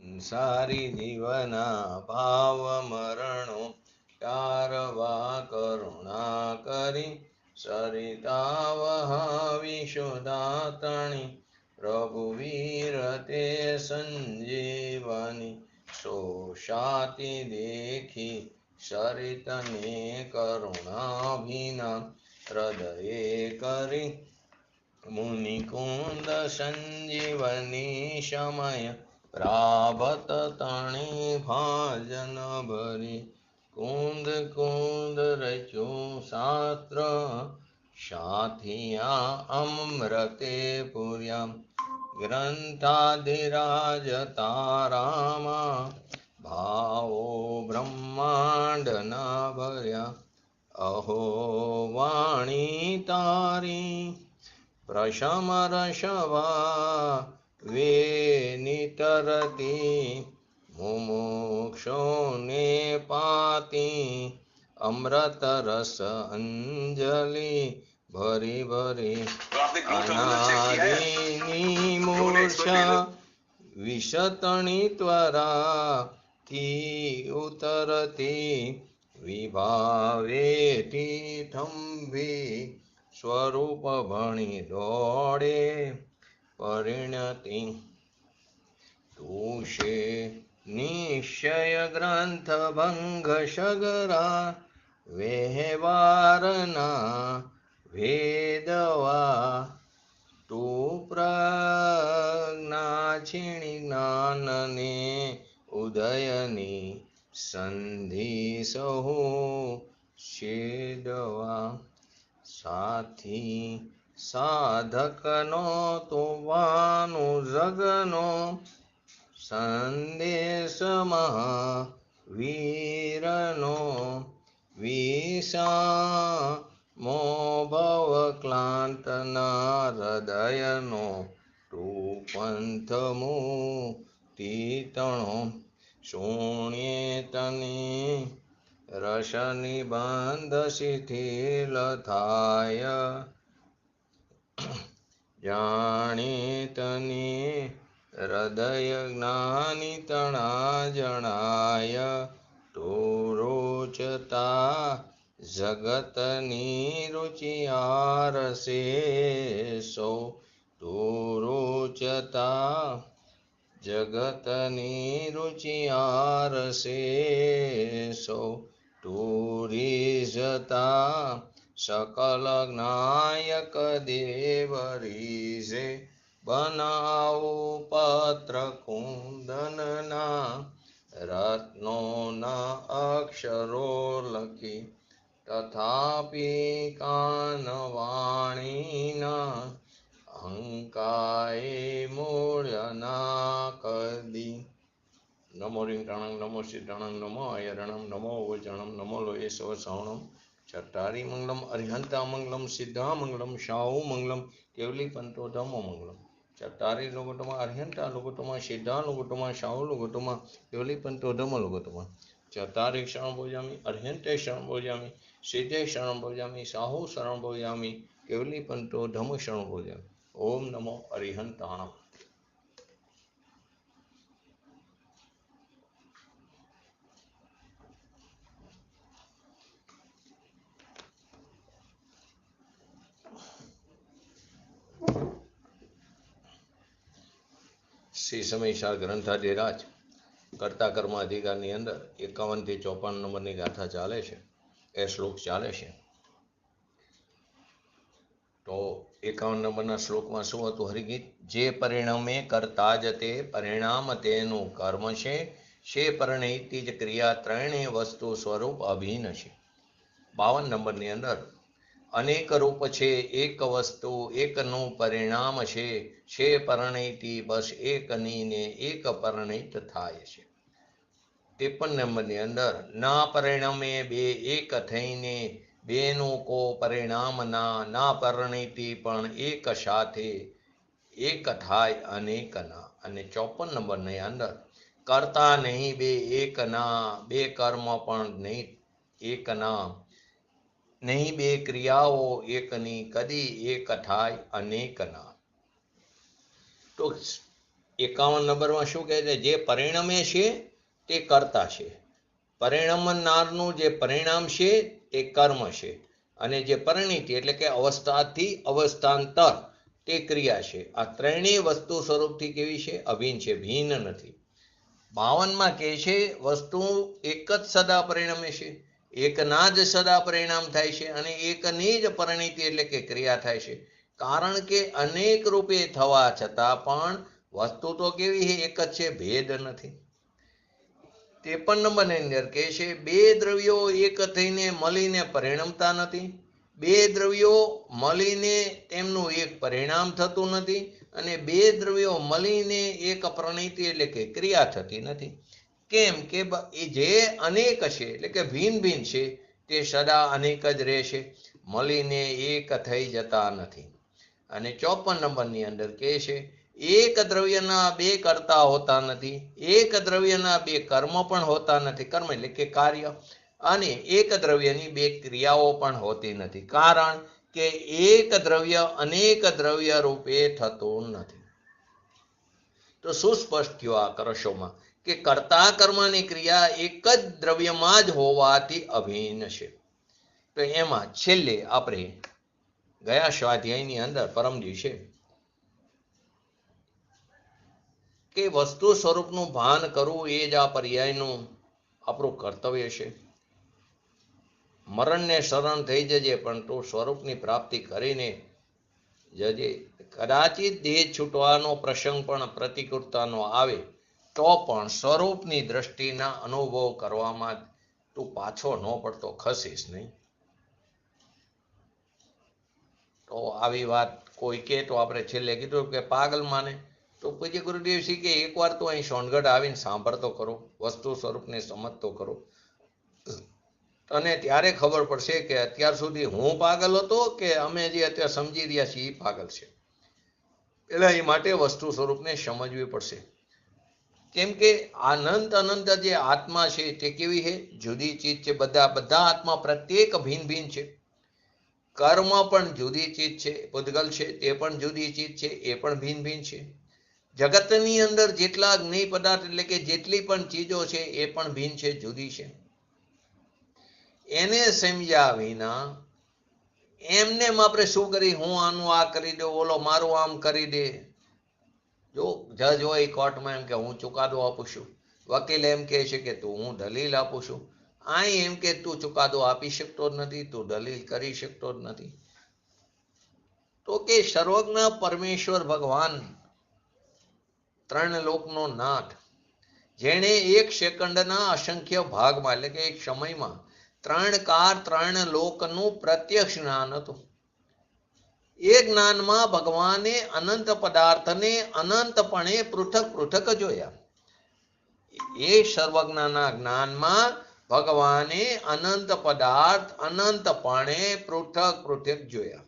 સારી જીવના ભાવ મરણો તારવા કરુણા કરી સરિતા વહાવિશુદાતણી રઘુવીર તે સંજીવની શોષાતી દેખી સરિતને કરુણાભિના હૃદયે કરી મુનિકુંદ સંજીવની સમય પ્રાભત તણી ભાજન ભરી કુંદ કુંદ રચ્યું શાસ્ત્ર સાથિયા અમૃતે પુર્યા ગ્રંથાધિરાજ તારામાં ભાવો બ્રહ્માંડના ભર્યા અહો વાણી તારી પ્રશમ રસવા વેનિતરતી મુમુક્ષોને પાતી અમૃત રસ અંજલિ ભરી ભરી અનાદિની મૂર્છા વિશતણી ત્વરા થી ઉતરતી વિભાવેથી થંભી સ્વરૂપ ભણી દોડે પરિણતિ તુષે નિશ્ચય ગ્રંથ ભંગ સગરા વ્યવહારના ભેદવા તું પ્રજ્ઞા છીણી જ્ઞાનને ઉદયની સંધિ સહુ છેદવા સાથી સાધકનો તુવાનો જગનો સંદેશમાં વીરનો વિષામો ભવ ક્લાંતના હૃદયનો તું પંથમુ તીતણો શૂન્ય તને રસ નિબંધ શિથિલ થાય જાણીતની હૃદય જ્ઞાની તણા જણાય તું રોચતા જગતની રુચિયારસે સૌ તું રોચતા જગતની રુચિયારસે સૌ તું રીઝતા सकल ज्ञायक देव रीजे बनाओ पत्र कुंदनना रत्नोना अक्षरो लखी तथापि कानवाणीना अंकाए मूल्यना कदी नमो रिंगणं नमो सिद्धणं नमो अयरणं नमो वचणं नमो लोये सवसवणं चट्टारी मंगलम अरिहंता मंगलम सिद्धा मंगलम शाहू मंगलम केवली पंतो धमो मंगलम चट्टारी लोगोटमा अरिहंता लोगोटमा सिद्धा लोगोटमा शाहू लोगोटमा केवली पंतो धमो लोगोटमा चट्टारी शरण भोजामि अरिहंते शरण भोजामि सिद्धे शरण भोजामि शाहू शरण भोजामि केवली पंतो धमो शरण भोजामि ओम नमो अरिहंताणम्। શ્રી સમયસાર ગ્રંથાધિરાજ કર્તા કર્મ અધિકારની અંદર 51 થી 54 નંબરની ગાથા ચાલે છે, એ શ્લોક ચાલે છે. તો 51 નંબરના શ્લોકમાં શું હતું હરિગીત? જે પરિણમે કરતા જ તે પરિણામ તેનું કર્મ છે, શે પરિણીતિ જ ક્રિયા ત્રણેય વસ્તુ સ્વરૂપ અભિન્ન છે. 52 નંબરની અંદર અનેક રૂપ છે એક વસ્તુ એકનું પરિણામ છે, છે પરિણીતિ બસ એકની ને એક પરિણીત થાય છે. 53 નંબરની અંદર ના પરિણમે બે એક થઈને બેનું કો પરિણામ ના પરિણીતિ પણ એક સાથે એક થાય અનેકના. અને 54 નંબરની અંદર કરતા નહીં બે એકના, બે કર્મ પણ નહીં એકના, નહીં બે ક્રિયાઓ એકની, કદી એક થાય અનેકના. તો 51 નંબરમાં શું કહે છે? જે પરિણમે છે તે કર્તા છે. પરિણમનારનું જે પરિણામ છે તે કર્મ છે, અને જે પરિણીતિ એટલે કે અવસ્થાથી અવસ્થાંતર તે ક્રિયા છે. આ ત્રણેય વસ્તુ સ્વરૂપથી કેવી છે? અભિન્ન છે, ભિન્ન નથી. 52માં કહે છે વસ્તુ એક જ સદા પરિણમે છે, એકના જ સદા પરિણામ થાય છે, અને એકની જ પરિણીતિ એટલે કે ક્રિયા થાય છે. કારણ કે અનેક રૂપે થવા છતાં પણ વસ્તુ તો કેવી છે? એક જ છે, ભેદ નથી. 53 નંબરની અંદર કહે છે બે દ્રવ્યો એક થઈને મળીને પરિણમતા નથી, બે દ્રવ્યો મળીને તેમનું એક પરિણામ થતું નથી, અને બે દ્રવ્યો મળીને એક પરિણીતિ એટલે કે ક્રિયા થતી નથી. કેમ કે જે અનેક છે એટલે કે ભિન્ન ભિન્ન છે તે સદા અનેક જ રહેશે, મળીને એક થઈ જતા નથી. અને 54 નંબરની અંદર કહે છે એક દ્રવ્યના બે કર્તા હોતા નથી, એક દ્રવ્યના બે કર્મ પણ હોતા નથી, કર્મ એટલે કે કાર્ય, અને એક દ્રવ્યની બે ક્રિયાઓ પણ હોતી નથી. કારણ કે એક દ્રવ્ય અનેક દ્રવ્ય રૂપે થતું નથી. તો સુસ્પષ્ટ થયો આ કરશોમાં કે કર્તા કર્મની ક્રિયા એક જ દ્રવ્યમાં જ હોવાથી અભિન્ન છે. તો એમાં છેલ્લે આપણે ગયા સ્વાધ્યાયની અંદર પરમ દિવસે કે વસ્તુ સ્વરૂપનું ભાન કરવું એ જ આ પર્યાયનું આપણું કર્તવ્ય છે. મરણને શરણ થઈ જજે પણ તું સ્વરૂપની પ્રાપ્તિ કરીને જજે. કદાચિત દેહ છૂટવાનો પ્રસંગ પણ પ્રતિકૂળતાનો આવે તો પણ સ્વરૂપની દ્રષ્ટિના અનુભવ કરવામાં તું પાછો ન પડતો, ખસીશ નહીં. તો આવી વાત કોઈ કે તો આપણે છેલ્લે કીધું કે પાગલ માને. તો પૂજ્ય ગુરુદેવશ્રી કે એકવાર તો અહીં સોનગઢ આવીને સાંભળતો કરો, વસ્તુ સ્વરૂપને સમજતો કરો, અને ત્યારે ખબર પડશે કે અત્યાર સુધી હું પાગલ હતો કે અમે જે અત્યારે સમજી રહ્યા છીએ એ પાગલ છે. એટલે એ માટે વસ્તુ સ્વરૂપને સમજવી પડશે. કેમ કે અનંત અનંત જે આત્મા છે તે કેવી છે? જુદી ચીજ છે. બધા આત્મા પ્રત્યેક ભિન્ન ભિન્ન છે. કર્મ પણ જુદી ચીજ છે, પૂતગલ છે તે પણ જુદી ચીજ છે, એ પણ ભિન્ન ભિન્ન છે. જગતની અંદર જેટલા જ્ઞેય પદાર્થ એટલે કે જેટલી પણ ચીજો છે એ પણ ભિન્ન છે, જુદી છે. એને સમજ્યા વિના એમને આપણે શું કરી, હું આનું આ કરી દઉં, ઓલો મારું આમ કરી દે. જો જજ હોય કોર્ટમાં એમ કે હું ચુકાદો આપું છું, વકીલ એમ કહે છે કે તું હું દલીલ આપું છું, અહીં એમ કે તું ચુકાદો આપી શકતો જ નથી, તું દલીલ કરી શકતો જ નથી. તો કે સર્વજ્ઞ પરમેશ્વર ભગવાન, ત્રણ લોકનો નાથ, જેણે એક સેકન્ડના અસંખ્ય ભાગમાં એટલે કે એક સમયમાં ત્રણ કાર ત્રણ લોકનું પ્રત્યક્ષ જ્ઞાન હતું. એ જ્ઞાનમાં ભગવાને અનંત પદાર્થને અનંતપણે પૃથક પૃથક જોયા. એ સર્વજ્ઞના જ્ઞાનમાં ભગવાને અનંત પદાર્થ અનંતપણે પૃથક પૃથક જોયા.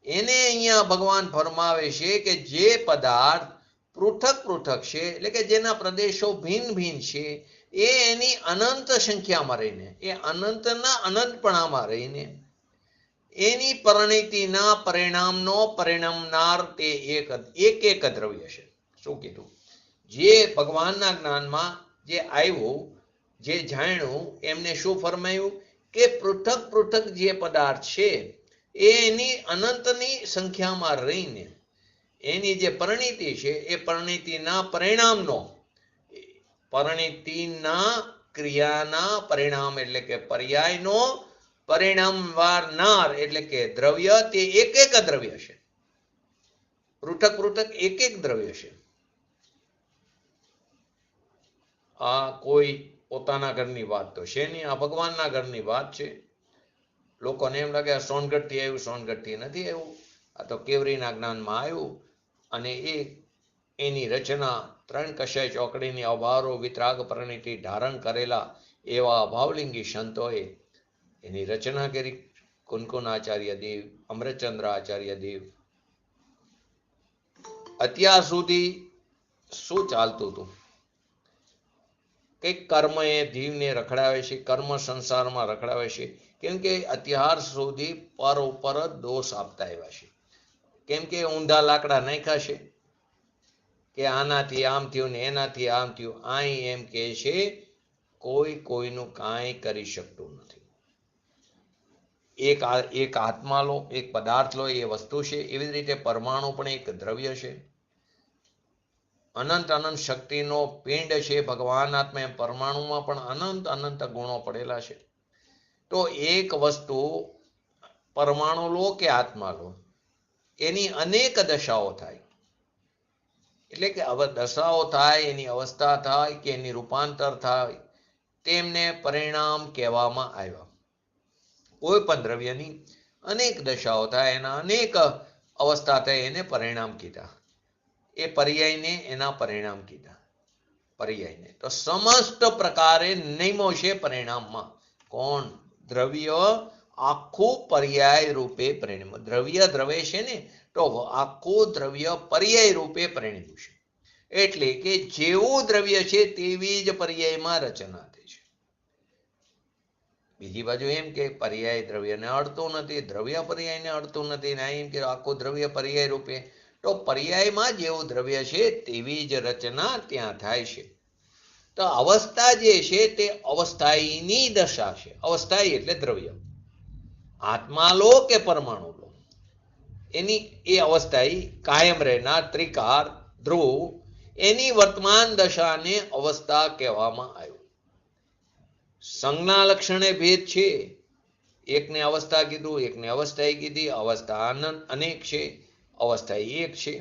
એને અહીંયા ભગવાન ફરમાવે છે કે જે પદાર્થ પૃથક પૃથક છે એટલે કે જેના પ્રદેશો ભિન્ન ભિન્ન છે, એ એની અનંત સંખ્યામાં રહીને, એ અનંતના અનંતપણામાં રહીને એની પરિણીતિના પરિણામનો પરિણમનાર તે એક દ્રવ્ય છે. શું કીધું? જે ભગવાનના જ્ઞાનમાં જે આવ્યું, જે જાણ્યું, એમને શું ફરમાયું કે પૃથક પૃથક જે પદાર્થ છે એ એની અનંતની સંખ્યામાં રહીને એની જે પરિણીતિ છે એ પરિણીતિના પરિણામનો, પરિણીતિના ક્રિયાના પરિણામ એટલે કે પર્યાયનો પરિણામ વારનાર એટલે કે દ્રવ્ય તે એક દ્રવ્ય છે. પૃથક પૃથક એક દ્રવ્ય છે. આ કોઈ પોતાના ઘરની વાત તો છે નહીં, આ ભગવાનના ઘરની વાત છે. લોકોને એમ લાગે આ સોનગઢથી આવ્યું, સોનગઢથી નથી આવ્યું, આ તો કેવરીના જ્ઞાનમાં આવ્યું. અને એની રચના ત્રણ કષાય ચોકડીની અભારો વિતરાગ પરિણીતિ ધારણ કરેલા એવા ભાવલિંગી સંતોએ એની રચના કરી. કુનકુન આચાર્ય દેવ, અમૃતચંદ્ર આચાર્ય દેવ. અત્યાર સુધી શું ચાલતું હતું કે કર્મ એ જીવને રખડાવે છે, કર્મ સંસારમાં રખડાવે છે. કેમ કે અત્યાર સુધી પર ઉપર દોષ આપતા આવ્યા છે. કેમ કે ઊંધા લાકડા નાખ્યા છે કે આનાથી આમ થયું ને એનાથી આમ થયું. અહીં એમ કે છે કોઈ કોઈનું કાંઈ કરી શકતું નથી. એક આત્મા લો, એક પદાર્થ લો, એ વસ્તુ છે. એવી જ રીતે પરમાણુ પણ એક દ્રવ્ય છે. અનંત અનંત શક્તિનો પિંડ છે ભગવાન આત્મા. એમ પરમાણુમાં પણ અનંત અનંત ગુણો પડેલા છે. તો એક વસ્તુ પરમાણુ લો કે આત્મા લો, એની અનેક દશાઓ થાય. એટલે કે દશાઓ થાય, એની અવસ્થા થાય કે એની રૂપાંતર થાય, તેમને પરિણામ કહેવામાં આવ્યા. કોઈ પણ દ્રવ્યની અનેક દશાઓ થાય, એના અનેક અવસ્થા થાય, એને પરિણામ કીધા. એ પર્યાયને એના પરિણામ કીધા. પર્યાયને તો સમસ્ત પ્રકારે નિયમો છે પરિણામમાં. કોણ? દ્રવ્ય આખું પર્યાય રૂપે પરિણમ. દ્રવ્ય દ્રવે છે ને, તો આખું દ્રવ્ય પર્યાય રૂપે પરિણમ્યું છે. એટલે કે જેવું દ્રવ્ય છે તેવી જ પર્યાયમાં રચના થઈ છે. બીજી બાજુ એમ કે પર્યાય દ્રવ્યને અડતું નથી, દ્રવ્ય પર્યાયને અડતું નથી. ને એમ કે આખું દ્રવ્ય પર્યાય રૂપે. તો પર્યાયમાં જેવું દ્રવ્ય છે તેવી જ રચના ત્યાં થાય છે. તો અવસ્થા જે છે તે અવસ્થાયીની દશા છે. અવસ્થાયી એટલે દ્રવ્ય. આત્મા લો કે પરમાણુ લો, એની એ અવસ્થાયી કાયમ રહેનાર ત્રિકાર ધ્રુવ, એની વર્તમાન દશાને અવસ્થા કહેવામાં આવ્યું. સંજ્ઞા લક્ષણે ભેદ છે. એકને અવસ્થા કીધું, એકને અવસ્થાયી કીધી. અવસ્થા અનેક છે, અવસ્થાયી એક છે.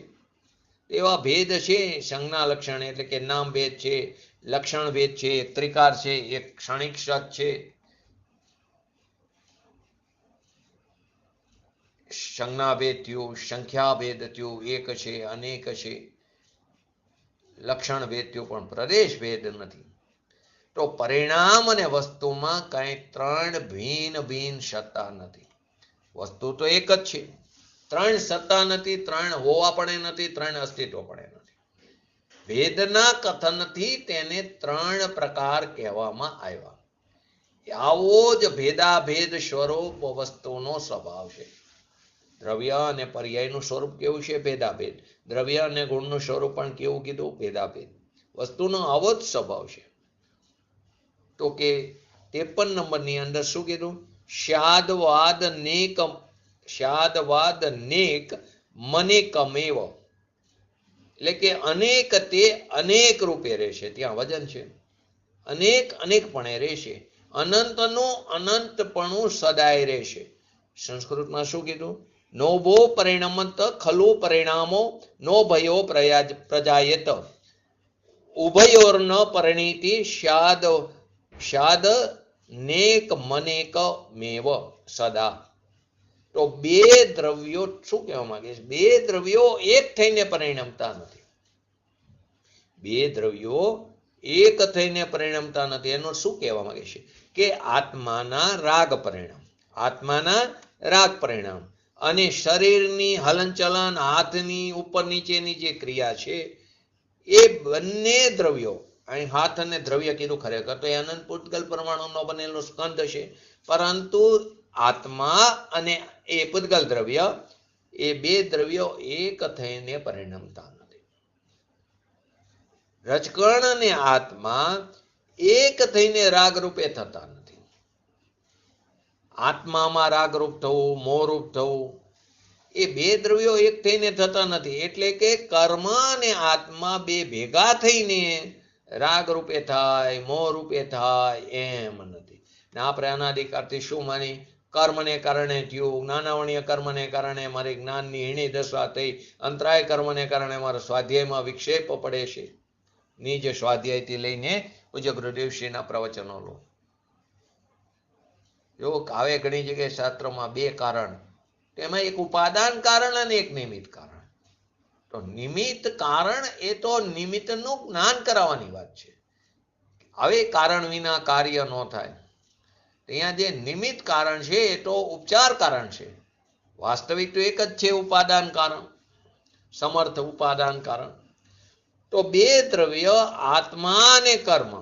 એવા ભેદ છે સંજ્ઞા લક્ષણ. એટલે કે નામ ભેદ છે, લક્ષણ ભેદ છે, એક ત્રિકાર છે, એક ક્ષણિક સત છે. સંજ્ઞા ભેદ થયું, સંખ્યા ભેદ થયું, એક છે, અનેક છે. લક્ષણ ભેદ થયું, પણ પ્રદેશ ભેદ નથી. તો પરિણામ અને વસ્તુમાં કઈ ત્રણ ભિન્ન ભિન્ન સત્તા નથી. વસ્તુ તો એક જ છે. ત્રણ સત્તા નથી, ત્રણ હોવા પણ નથી, ત્રણ અસ્તિત્વ પણ નથી. ભેદના કથનથી તેને ત્રણ પ્રકાર કહેવામાં આવ્યા. આવો જ ભેદાભેદ સ્વરૂપ વસ્તુનો સ્વભાવ છે. દ્રવ્ય અને પર્યાયનું સ્વરૂપ કેવું છે? ભેદાભેદ. દ્રવ્ય અને ગુણનું સ્વરૂપ પણ કેવું કીધું? ભેદાભેદ. વસ્તુનો આવો જ સ્વભાવ છે. તો કે 53 નંબરની અંદર શું કીધું? શાદવાદ નેક મનેકમેવ. એટલે કે અનેક તે અનેક રૂપે રહેશે. ત્યાં વજન છે. અનેક અનેકપણે રહેશે. અનંતનું અનંતપણું સદાય રહેશે. સંસ્કૃતમાં શું કીધું? નોભો પરિણમત ખલુ પરિણામો નો ભયો પ્રજાયત ઉભયોર ન પરિણીતિ શાદ નેક મનેક મેવ સદા. તો બે દ્રવ્યો શું કહેવા માંગે છે? બે દ્રવ્યો એક થઈને પરિણમતા નથી. બે દ્રવ્યો એક થઈને પરિણમતા નથી. એનો શું કહેવા માંગે છે? કે આત્માના રાગ પરિણામ, આત્માના રાગ પરિણામ અને શરીરની હલનચલન, હાથની ઉપર નીચેની જે ક્રિયા છે, એ બંને દ્રવ્યો, અહીં હાથ અને દ્રવ્ય કીધું, ખરેખર તો એ અનંત પૂતગલ પરમાણુનો બનેલો સ્કંદ છે. પરંતુ આત્મા અને એ પૂતગલ દ્રવ્ય, એ બે દ્રવ્યો એક થઈને પરિણમતા નથી. રજકણ અને આત્મા એક થઈને રાગરૂપે થતા નથી. આત્મામાં રાગરૂપ થવું, મોહરૂપ થવું, એ બે દ્રવ્યો એક થઈને થતા નથી. એટલે કે કર્મ અને આત્મા બે ભેગા થઈને રાગ રૂપે થાય, મોહ રૂપે થાય એમ નથી. ને આપણે અનાદિકાળથી શું માની? કર્મને કારણે થયું, જ્ઞાનાવણીય કર્મને કારણે મારી જ્ઞાનની હીણી દશા થઈ, અંતરાય કર્મને કારણે મારા સ્વાધ્યાયમાં વિક્ષેપ પડે છે. નિજ સ્વાધ્યાયથી લઈને પૂજ્ય ગુરુદેવશ્રીના પ્રવચનો લો. જો આવે ઘણી જગ્યાએ શાસ્ત્રોમાં બે કારણ, એમાં એક ઉપાદાન કારણ અને એક નિમિત્ત કારણ. તો નિમિત્ત કારણ એ તો નિમિત્તનું જ્ઞાન કરાવવાની વાત છે. હવે કારણ વિના કાર્ય ન થાય. અહીંયા જે નિમિત્ત કારણ છે એ તો ઉપચાર કારણ છે. વાસ્તવિક તો એક જ છે, ઉપાદાન કારણ, સમર્થ ઉપાદાન કારણ. તો બે દ્રવ્ય આત્મા અને કર્મ,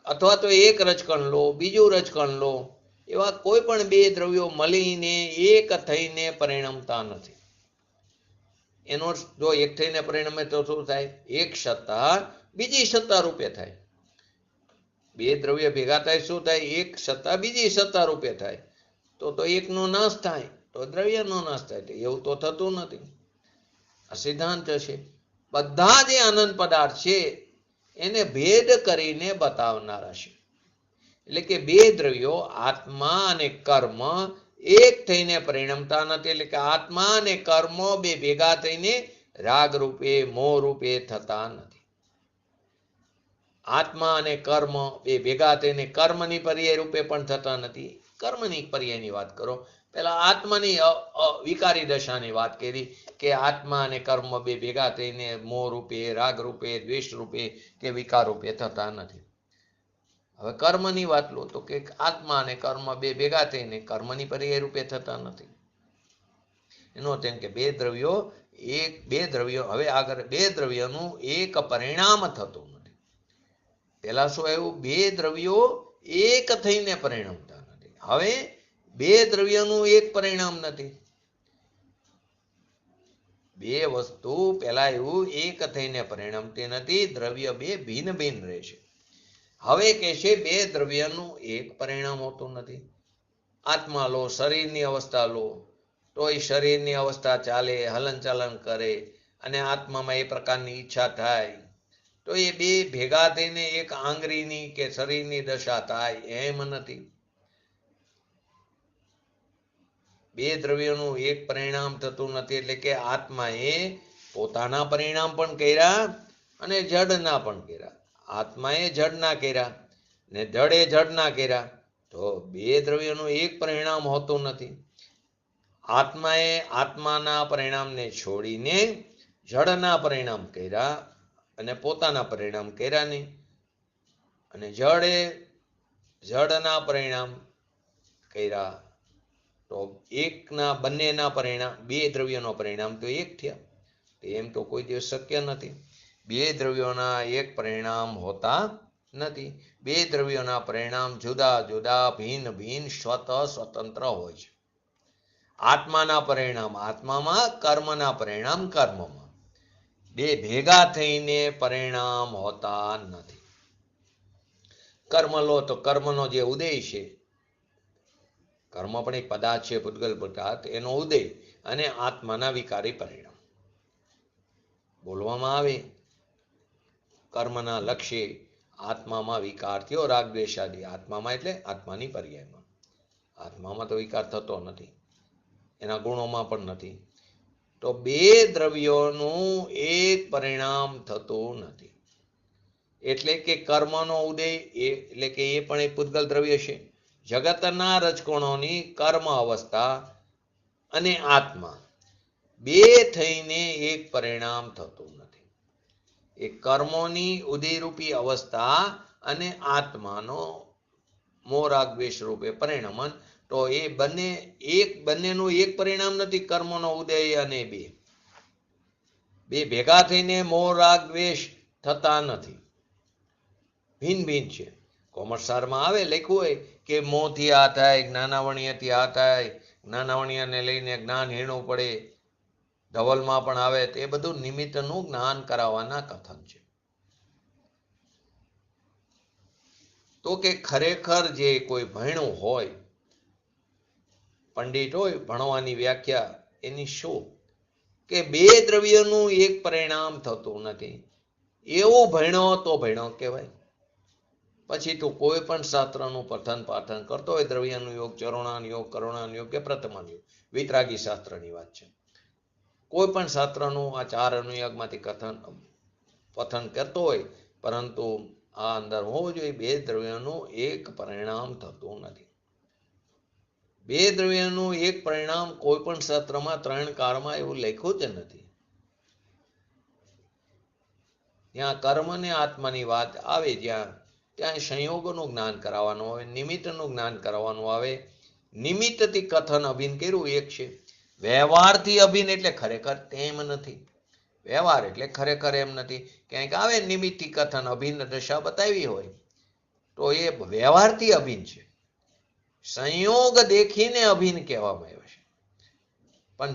અથવા તો એક રજકણ લો, બીજું રજકણ લો, એવા કોઈ પણ બે દ્રવ્યો મળીને એક થઈને પરિણમતા નથી. એનો જો એક થઈને પરિણમે તો શું થાય? એક સત્તા બીજી સત્તા રૂપે થાય. બે દ્રવ્ય ભેગા થાય શું થાય? એક સત્તા બીજી સત્તા રૂપે થાય. તો એકનો નાશ થાય તો દ્રવ્યનો નાશ થાય. એવું તો થતું નથી. આ સિદ્ધાંત છે. બધા જે અનંત પદાર્થ છે એને ભેદ કરીને બતાવનારા છે. એટલે કે બે દ્રવ્યો આત્મા અને કર્મ એક થઈને પરિણમતા નથી. એટલે કે આત્મા અને કર્મ બે ભેગા થઈને રાગ રૂપે મોહ રૂપે થતા નથી. આત્મા અને કર્મ બે ભેગા થઈને કર્મની પર્યાય રૂપે પણ થતા નથી. કર્મની પર્યાયની વાત કરો. પેલા આત્માની વિકારી દશાની વાત કરી કે આત્મા અને કર્મ બે ભેગા થઈને મોહ રૂપે રાગ રૂપે દ્વેષ રૂપે કે વિકાર રૂપે થતા નથી. હવે કર્મની વાત લો તો કે આત્મા અને કર્મ બે ભેગા થઈને કર્મની પર્યાય રૂપે થતા નથી. એનો તેમ કે બે દ્રવ્યો હવે આગળ બે દ્રવ્યનું એક પરિણામ થતું નથી. પેલા શું આવ્યું? બે દ્રવ્યો એક થઈને પરિણમતા નથી. હવે બે દ્રવ્યનું એક પરિણામ નથી. બે વસ્તુ પેલા એવું એક થઈને પરિણમતી નથી. દ્રવ્ય બે ભિન્ન ભિન્ન રહેશે. હવે કે છે બે દ્રવ્યનું એક પરિણામ હોતું નથી. આત્મા લો, શરીરની અવસ્થા લો તો એ શરીરની અવસ્થા ચાલે, હલનચલન કરે અને આત્મામાં એ પ્રકારની ઈચ્છા થાય તો એ બે ભેગા થઈને એક આંગળીની કે શરીરની દશા થાય એમ નથી. બે દ્રવ્યોનું એક પરિણામ થતું નથી. એટલે કે આત્માએ પોતાના પરિણામ પણ કર્યા અને જડના પણ કર્યા. આત્માએ જડના કર્યા ને જડે જડના કર્યા. તો બે દ્રવ્યોનું એક પરિણામ હોતું નથી. આત્માએ આત્માના પરિણામને છોડીને જડના પરિણામ કર્યા અને પોતાના પરિણામ કર્યા નહીં. અને જડે જડના પરિણામ કર્યા તો બંનેના પરિણામ બે દ્રવ્યોનો પરિણામ તો એક થયા. એમ તો કોઈ દિવસ શક્ય નથી. બે દ્રવ્યોના એક પરિણામ હોતા નથી. બે દ્રવ્યોના પરિણામ જુદા જુદા ભિન્ન ભિન્ન સ્વતંત્ર હોય છે. આત્માના પરિણામ આત્મામાં, કર્મના પરિણામ કર્મમાં. બે ભેગા થઈને પરિણામ હોતા નથી. કર્મ લો તો કર્મનો જે ઉદય છે, કર્મ પણ એક પદાર્થ છે, પૂતગલ પદાર્થ, એનો ઉદય અને આત્માના વિકારી પરિણામ. બોલવામાં આવે કર્મના લક્ષ્ય આત્મામાં વિકાર થયો રાગ દ્વેષાદી. આત્મામાં એટલે આત્માની પર્યાયમાં. આત્મામાં તો વિકાર થતો નથી, એના ગુણોમાં પણ નથી. તો બે દ્રવ્યોનું એક પરિણામ થતું નથી. એટલે કે કર્મનો ઉદય એટલે કે એ પણ એક પૂતગલ દ્રવ્ય છે. જગતના રજકણોની કર્મ અવસ્થા અને આત્મા બે થઈને એક પરિણામ થતું નથી. એ કર્મોની ઉદયરૂપી અવસ્થા અને આત્માનો મોરાગ દ્વેષ રૂપે પરિણમન, તો એ બંનેનું એક પરિણામ નથી. કર્મનો ઉદય અને બે ભેગા થઈને મોરાગ દ્વેષ થતા નથી. ભિન્ન ભિન્ન છે. કોમર્સારમાં આવે લખ્યું હોય કે મોંથી આ થાય, જ્ઞાનાવણીયથી આ થાય, જ્ઞાનાવણીયને લઈને જ્ઞાન હીણું પડે. ધવલમાં પણ આવે તો એ બધું નિમિત્તનું જ્ઞાન કરાવવાના કથન છે. તો કે ખરેખર જે કોઈ ભણ્યું હોય, પંડિત હોય, ભણવાની વ્યાખ્યા એની શું કે બે દ્રવ્યનું એક પરિણામ થતું નથી. એવું ભણ્યો તો ભણ્યો કહેવાય. પછી તું કોઈ પણ શાસ્ત્રનું પઠન પાઠન કરતો હોય, દ્રવ્યનું યોગ, ચરોણાન યોગ, કરુણાન યોગ કે પ્રથમાન યોગ, વિતરાગી શાસ્ત્રની વાત છે. કોઈ પણ શાસ્ત્રનું આ ચાર અનુયોગમાંથી પઠન કરતો હોય, પરંતુ આ અંદર હોવું જોઈએ બે દ્રવ્યનું એક પરિણામ થતું નથી. બે દ્રવ્યનું એક પરિણામ કોઈ પણ શાસ્ત્રમાં ત્રણ કાળમાં એવું લખ્યું જ નથી. જ્યાં કર્મ ને આત્માની વાત આવે ત્યાં સંયોગોનું જ્ઞાન કરાવવાનું આવે, નિમિત્તનું જ્ઞાન કરાવવાનું આવે. નિમિત્તથી કથન અભિન કર્યું એક છે. વ્યવહારથી અભિન એટલે ખરેખર તેમ નથી. વ્યવહાર એટલે ખરેખર એમ નથી. ક્યાંક આવે નિમિત્તથી કથન અભિન્ન દશા બતાવી હોય તો એ વ્યવહારથી અભિન્ન છે. સંયોગ દેખીને અભિન્ન કહેવામાં આવે છે. પણ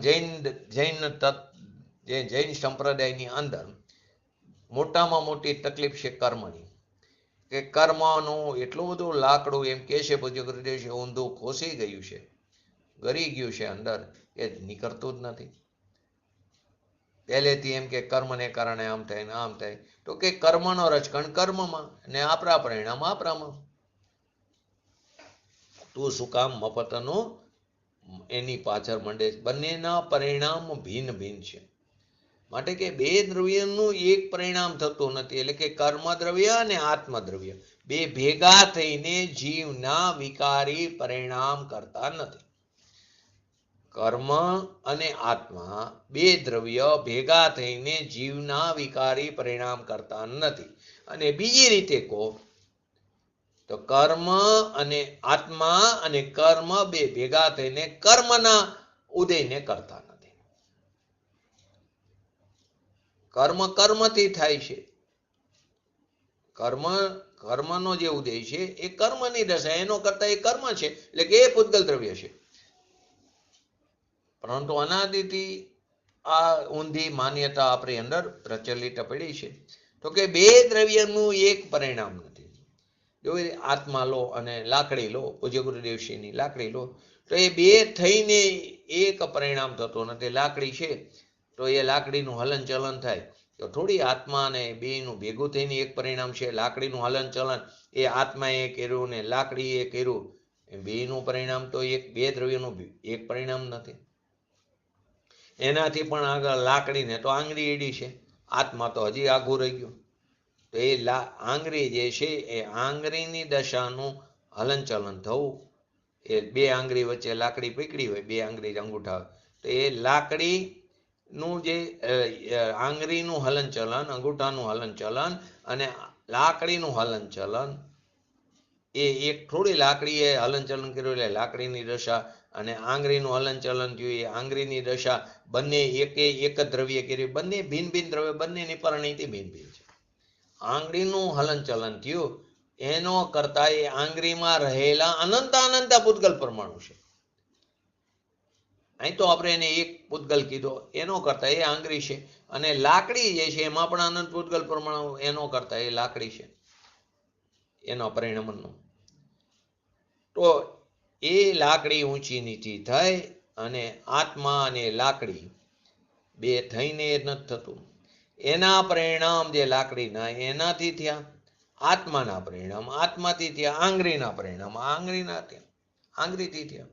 જે જૈન સંપ્રદાયની અંદર મોટામાં મોટી તકલીફ છે કર્મની, કે કર્મનું એટલું બધું લાકડું એમ કે છે પૂજ્ય ગુરુદેવ છે ઊંધું ખોસી ગયું છે, ગરી ગયું છે અંદર, કે નીકળતું જ નથી. પહેલેથી એમ કે કર્મને કારણે આમ થાય ને આમ થાય, તો કે કર્મનો રચકણ કર્મમાં ને આપણા પરિણામ આપણામાં. તું શું કામ મફતનું એની પાછળ મંડે? બંનેના પરિણામ ભિન્ન ભિન્ન છે. માટે કે બે દ્રવ્યનું એક પરિણામ થતું નથી. એટલે કે કર્મ દ્રવ્ય અને આત્મદ્રવ્ય બે ભેગા થઈને જીવના વિકારી પરિણામ કરતા નથી. કર્મ અને આત્મા બે દ્રવ્ય ભેગા થઈને જીવના વિકારી પરિણામ કરતા નથી. અને બીજી રીતે કહો તો કર્મ અને આત્મા અને કર્મ બે ભેગા થઈને કર્મના ઉદયને કરતા નથી. કર્મ કર્મથી થાય છે. કર્મનો જે ઉદય છે એ કર્મની દશા, એનો કરતા એ કર્મ છે, એટલે કે એ પૂતગલ દ્રવ્ય છે. પરંતુ અનાદિથી આ ઊંધી માન્યતા આપણી અંદર પ્રચલિત પડી છે, તો કે બે દ્રવ્યનું એક પરિણામ નથી. જો આત્મા લો અને લાકડી લો, પૂજ્ય ગુરુદેવશ્રીની લાકડી લો, તો એ બે થઈને એક પરિણામ થતું નથી. લાકડી છે તો એ લાકડીનું હલન ચલન થાય, તો થોડી આત્મા અને બેનું ભેગું થઈને એક પરિણામ છે. લાકડીનું હલન ચલન એ આત્માએ કર્યું ને લાકડીએ કર્યું, બેનું પરિણામ તો બે દ્રવ્યનું એક પરિણામ નથી. એનાથી પણ આગળ લાકડીને તો આંગળી એડી છે, આત્મા તો હજી આઘું રહી ગયું. તો એ આંગળી જે છે એ આંગળીની દશાનું હલન ચલન થવું, એ બે આંગળી વચ્ચે લાકડી પકડી હોય, બે આંગળી અંગૂઠા, તો એ લાકડીનું જે આંગળીનું હલન ચલન, અંગૂઠાનું હલન ચલન અને લાકડીનું હલન ચલન, એ એક થોડી લાકડીએ હલન ચલન કર્યું એટલે લાકડીની દશા, અને આંગળીનું હલન ચલન થયું એ આંગળીની દશા, બંને એક જ દ્રવ્ય કર્યું, બંને ભિન્ન ભિન્ન દ્રવ્ય, બંનેની પરિણીતિ ભિન્ન ભિન્ન છે. આંગળીનું હલન ચલન થયું એનો કરતા એ આંગળીમાં રહેલા અનંત પૂતગલ પરમાણુ છે. અહીં તો આપણે એને એક પૂતગલ કીધો, એનો કરતા એ આંગળી છે. અને લાકડી જે છે એમાં પણ અનંત પૂતગલ પરમાણુ, એનો કરતા એ લાકડી છે, એનો પરિણામનો. તો એ લાકડી ઊંચી નીચી થાય અને આત્મા અને લાકડી બે થઈને નથી થતું. એના પરિણામ જે લાકડીના એનાથી થયા, આત્માના પરિણામ આત્માથી થયા, આંગળીના પરિણામ આંગળીના થયા, આંગળીથી થયા.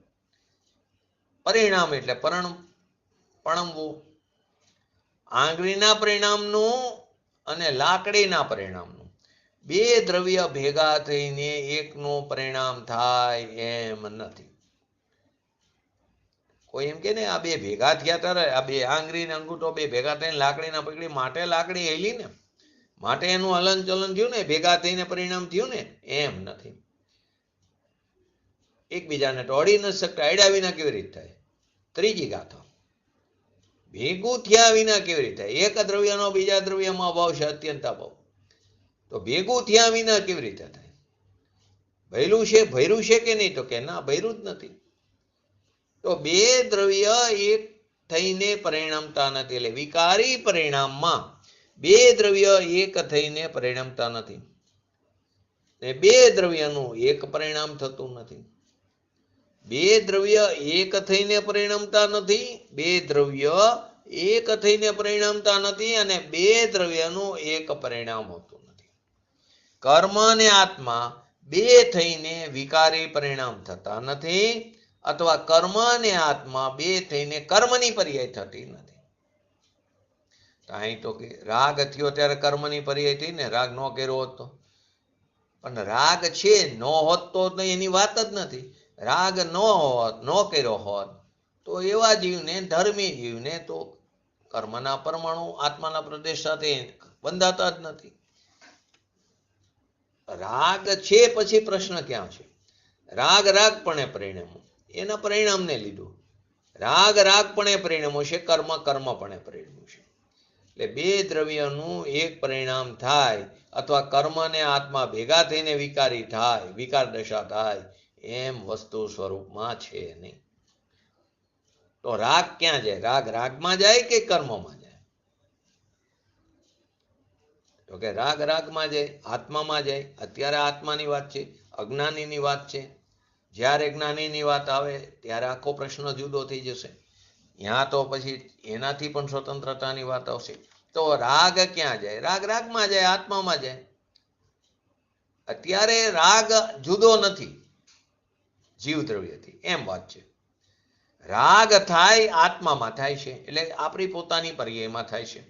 પરિણામ એટલે પરણવું. આંગળીના પરિણામનું અને લાકડીના પરિણામનું બે દ્રવ્ય ભેગા થઈને એકનું પરિણામ થાય એમ નથી. કોઈ એમ કે ને આ બે ભેગા થયા ત્યારે આ બે આંગળી ને અંગૂઠો બે ભેગા થઈને લાકડીના પકડી, માટે લાકડી હેલી ને, માટે એનું હલન ચલન થયું ને, ભેગા થઈને પરિણામ થયું ને, એમ નથી. એકબીજાને તો અડી નથી શકતા, અડ્યા વિના કેવી રીતે થાય? ત્રીજી ગાથા, ભેગું થયા વિના કેવી રીતે થાય? એક દ્રવ્યનો બીજા દ્રવ્યમાં અભાવ છે, અત્યંત અભાવ, તો ભેગું થયા વિના કેવી રીતે થાય? ભર્યું છે કે નહીં? તો કે ના, ભર્યું જ નથી. તો બે દ્રવ્ય એક થઈને પરિણમતા નથી. એટલે વિકારી પરિણામમાં બે દ્રવ્ય એક થઈને પરિણમતા નથી, ને બે દ્રવ્યનું એક પરિણામ થતું નથી. બે દ્રવ્ય એક થઈને પરિણમતા નથી, બે દ્રવ્ય એક થઈને પરિણમતા નથી, અને બે દ્રવ્યનું એક પરિણામ હોતું નથી. કર્મ અને આત્મા બે થઈને વિકારી પરિણામ થતા નથી, અથવા કર્મ અને આત્મા બે થઈને કર્મની પર્યાય થતી નથી. અહીં તો કે રાગ થયો ત્યારે કર્મની પર્યાય થઈ ને, રાગ ન કર્યો હોત તો. પણ રાગ છે ન હોત તો એની વાત જ નથી. રાગ ન હોત, ન કર્યો હોત તો એવા જીવને, ધર્મી જીવને તો કર્મના પરમાણુ આત્માના પ્રદેશ સાથે બંધાતા જ નથી. રાગ છે પછી પ્રશ્ન ક્યાં છે? રાગ રાગપણે પરિણમો, એના પરિણામને લીધું. રાગ રાગપણે પરિણમો છે, કર્મ કર્મપણે પરિણમો છે. એટલે બે દ્રવ્યનું એક પરિણામ થાય, અથવા કર્મ અને આત્મા ભેગા થઈને વિકારી થાય, વિકાર દશા થાય, એમ વસ્તુ સ્વરૂપમાં છે નહીં. તો રાગ ક્યાં જાય? રાગ રાગમાં જાય કે કર્મમાં જાય? તો કે રાગ રાગમાં જાય, આત્મામાં જાય. અત્યારે આત્માની વાત છે, અજ્ઞાનીની વાત છે. જ્યારે જ્ઞાનીની વાત આવે ત્યારે આખો પ્રશ્ન જુદો થઈ જશે. ત્યાં તો પછી એનાથી પણ સ્વતંત્રતાની વાત આવશે. તો રાગ ક્યાં જાય? રાગ રાગમાં જાય, આત્મામાં જાય. અત્યારે રાગ જુદો નથી જીવ દ્રવ્યથી, એમ વાત છે. રાગ થાય આત્મામાં થાય છે, એટલે આપણી પોતાની પર્યાયમાં થાય છે.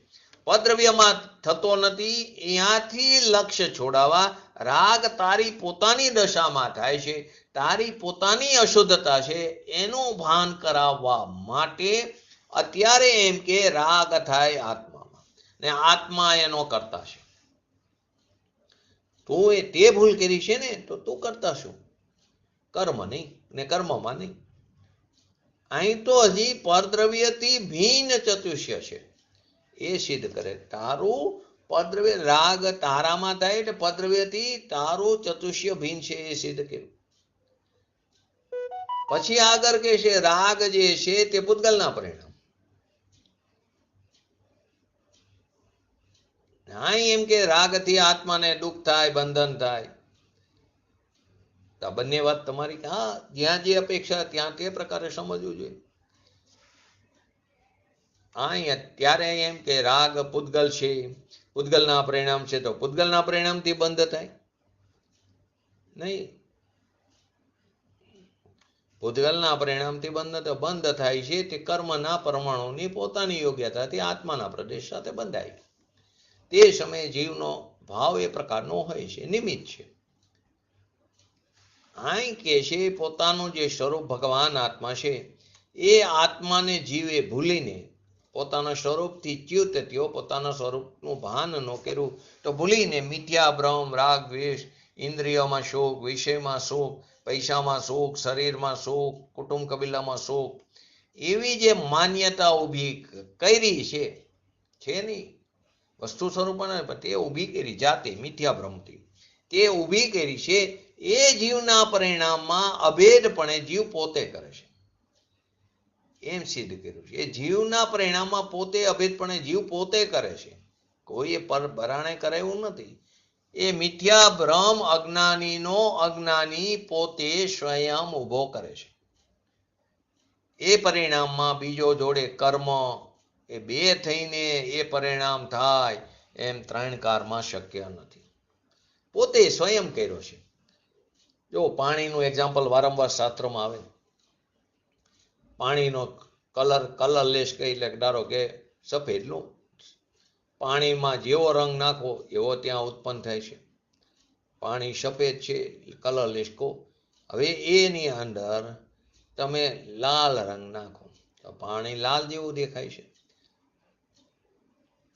પદ્રવ્યમાં થતો નથી. ત્યાંથી લક્ષ્ય છોડાવવા રાગ તારી પોતાની દશામાં થાય છે, તારી પોતાની અશુદ્ધતા છે, એનું ભાન કરાવવા માટે અત્યારે એમ કે રાગ થાય આત્મામાં, ને આત્મા એનો કરતા છે. તું તે ભૂલ કરી છે ને, તો તું કરતા શું? કર્મ નહીં ને કર્મમાં નહીં. અહીં તો હજી પરદ્રવ્યથી ભિન્ન ચતુષ્ય છે, એ સિદ્ધ કરે. તારું પરદ્રવ્ય રાગ તારામાં થાય એટલે પરદ્રવ્યથી તારું ચતુષ્ય ભિન્ન છે, એ સિદ્ધ કર્યું. પછી આગળ કે છે રાગ જે છે તે પૂતગલના પરિણામ. અહીં એમ કે રાગથી આત્માને દુઃખ થાય, બંધન થાય. બંને વાત તમારી, હા, જ્યાં જે અપેક્ષા ત્યાં તે પ્રકારે સમજવું જોઈએ. ત્યારે એમ કે રાગ પૂતગલ છે, પૂતગલના પરિણામ છે, તો પૂતગલના પરિણામથી બંધ થાય નહીં. પૂતગલના પરિણામથી બંધ થાય છે તે કર્મના પરમાણુની પોતાની યોગ્યતાથી આત્માના પ્રદેશ સાથે બંધાય. તે સમયે જીવનો ભાવ એ પ્રકારનો હોય છે, નિમિત્ત છે. અહીં કે છે પોતાનું જે સ્વરૂપ ભગવાન આત્મા છે, એ આત્માને જીવે ભૂલીને પોતાના સ્વરૂપથી ચ્યુત થયો, પોતાના સ્વરૂપનું ભાન ન કર્યું, તો ભૂલીને મિથ્યા ભ્રમ, રાગ દ્વેષ, ઇન્દ્રિયોમાં સુખ, વિષયમાં સુખ, પૈસામાં સુખ, શરીરમાં સુખ, કુટુંબ કબીલામાં સુખ, એવી જે માન્યતા ઊભી કરી છે નહીં, વસ્તુ સ્વરૂપને તે ઊભી કરી જાતે મિથ્યા ભ્રમથી, તે ઊભી કરી છે. એ જીવના પરિણામમાં અભેદપણે જીવ પોતે કરે છે, એમ સિદ્ધ કર્યું છે. એ જીવના પરિણામમાં પોતે અભેદપણે જીવ પોતે કરે છે, કોઈએ પરાણે કરે એવું નથી. એ મિથ્યા ભ્રમ અજ્ઞાનીનો અજ્ઞાની પોતે સ્વયં ઊભો કરે છે. એ પરિણામમાં બીજો જોડે કર્મ, એ બે થઈને એ પરિણામ થાય એમ ત્રણ કારમાં શક્ય નથી. પોતે સ્વયં કર્યો છે. જો પાણીનું એક્ઝામ્પલ વારંવાર શાસ્ત્રોમાં આવે, પાણીનો કલરલેસ કહી, એટલે ધારો કે સફેદનું પાણીમાં જેવો રંગ નાખો એવો ત્યાં ઉત્પન્ન થાય છે. પાણી સફેદ છે, કલરલેસ કહો. હવે એની અંદર તમે લાલ રંગ નાખો તો પાણી લાલ જેવું દેખાય છે.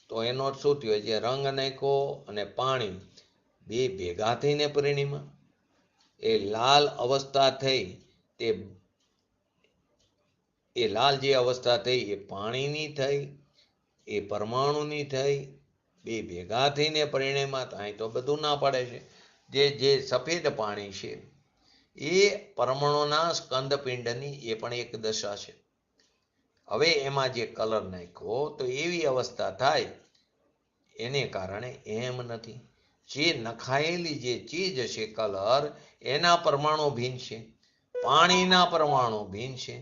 તો એનો અર્થ શું થયો? જે રંગ નાખ્યો અને પાણી બે ભેગા થઈને પરિણીમાં, એ લાલ અવસ્થા થઈ, એ લાલ જે અવસ્થા થઈ એ પાણીની થઈ, એ પરમાણુની થઈ, બે ભેગા થઈને પરિણયમાં. અહીં તો બધું ના પડે છે. જે સફેદ પાણી છે એ પરમાણુના સ્કંદપિંડની એ પણ એક દશા છે. હવે એમાં જે કલર નાખ્યો તો એવી અવસ્થા થાય, એને કારણે એમ નથી. જે નખાયેલી જે ચીજ છે કલર, એના પરમાણુ ભિન્ન છે, પાણીના પરમાણુ ભિન્ન છે.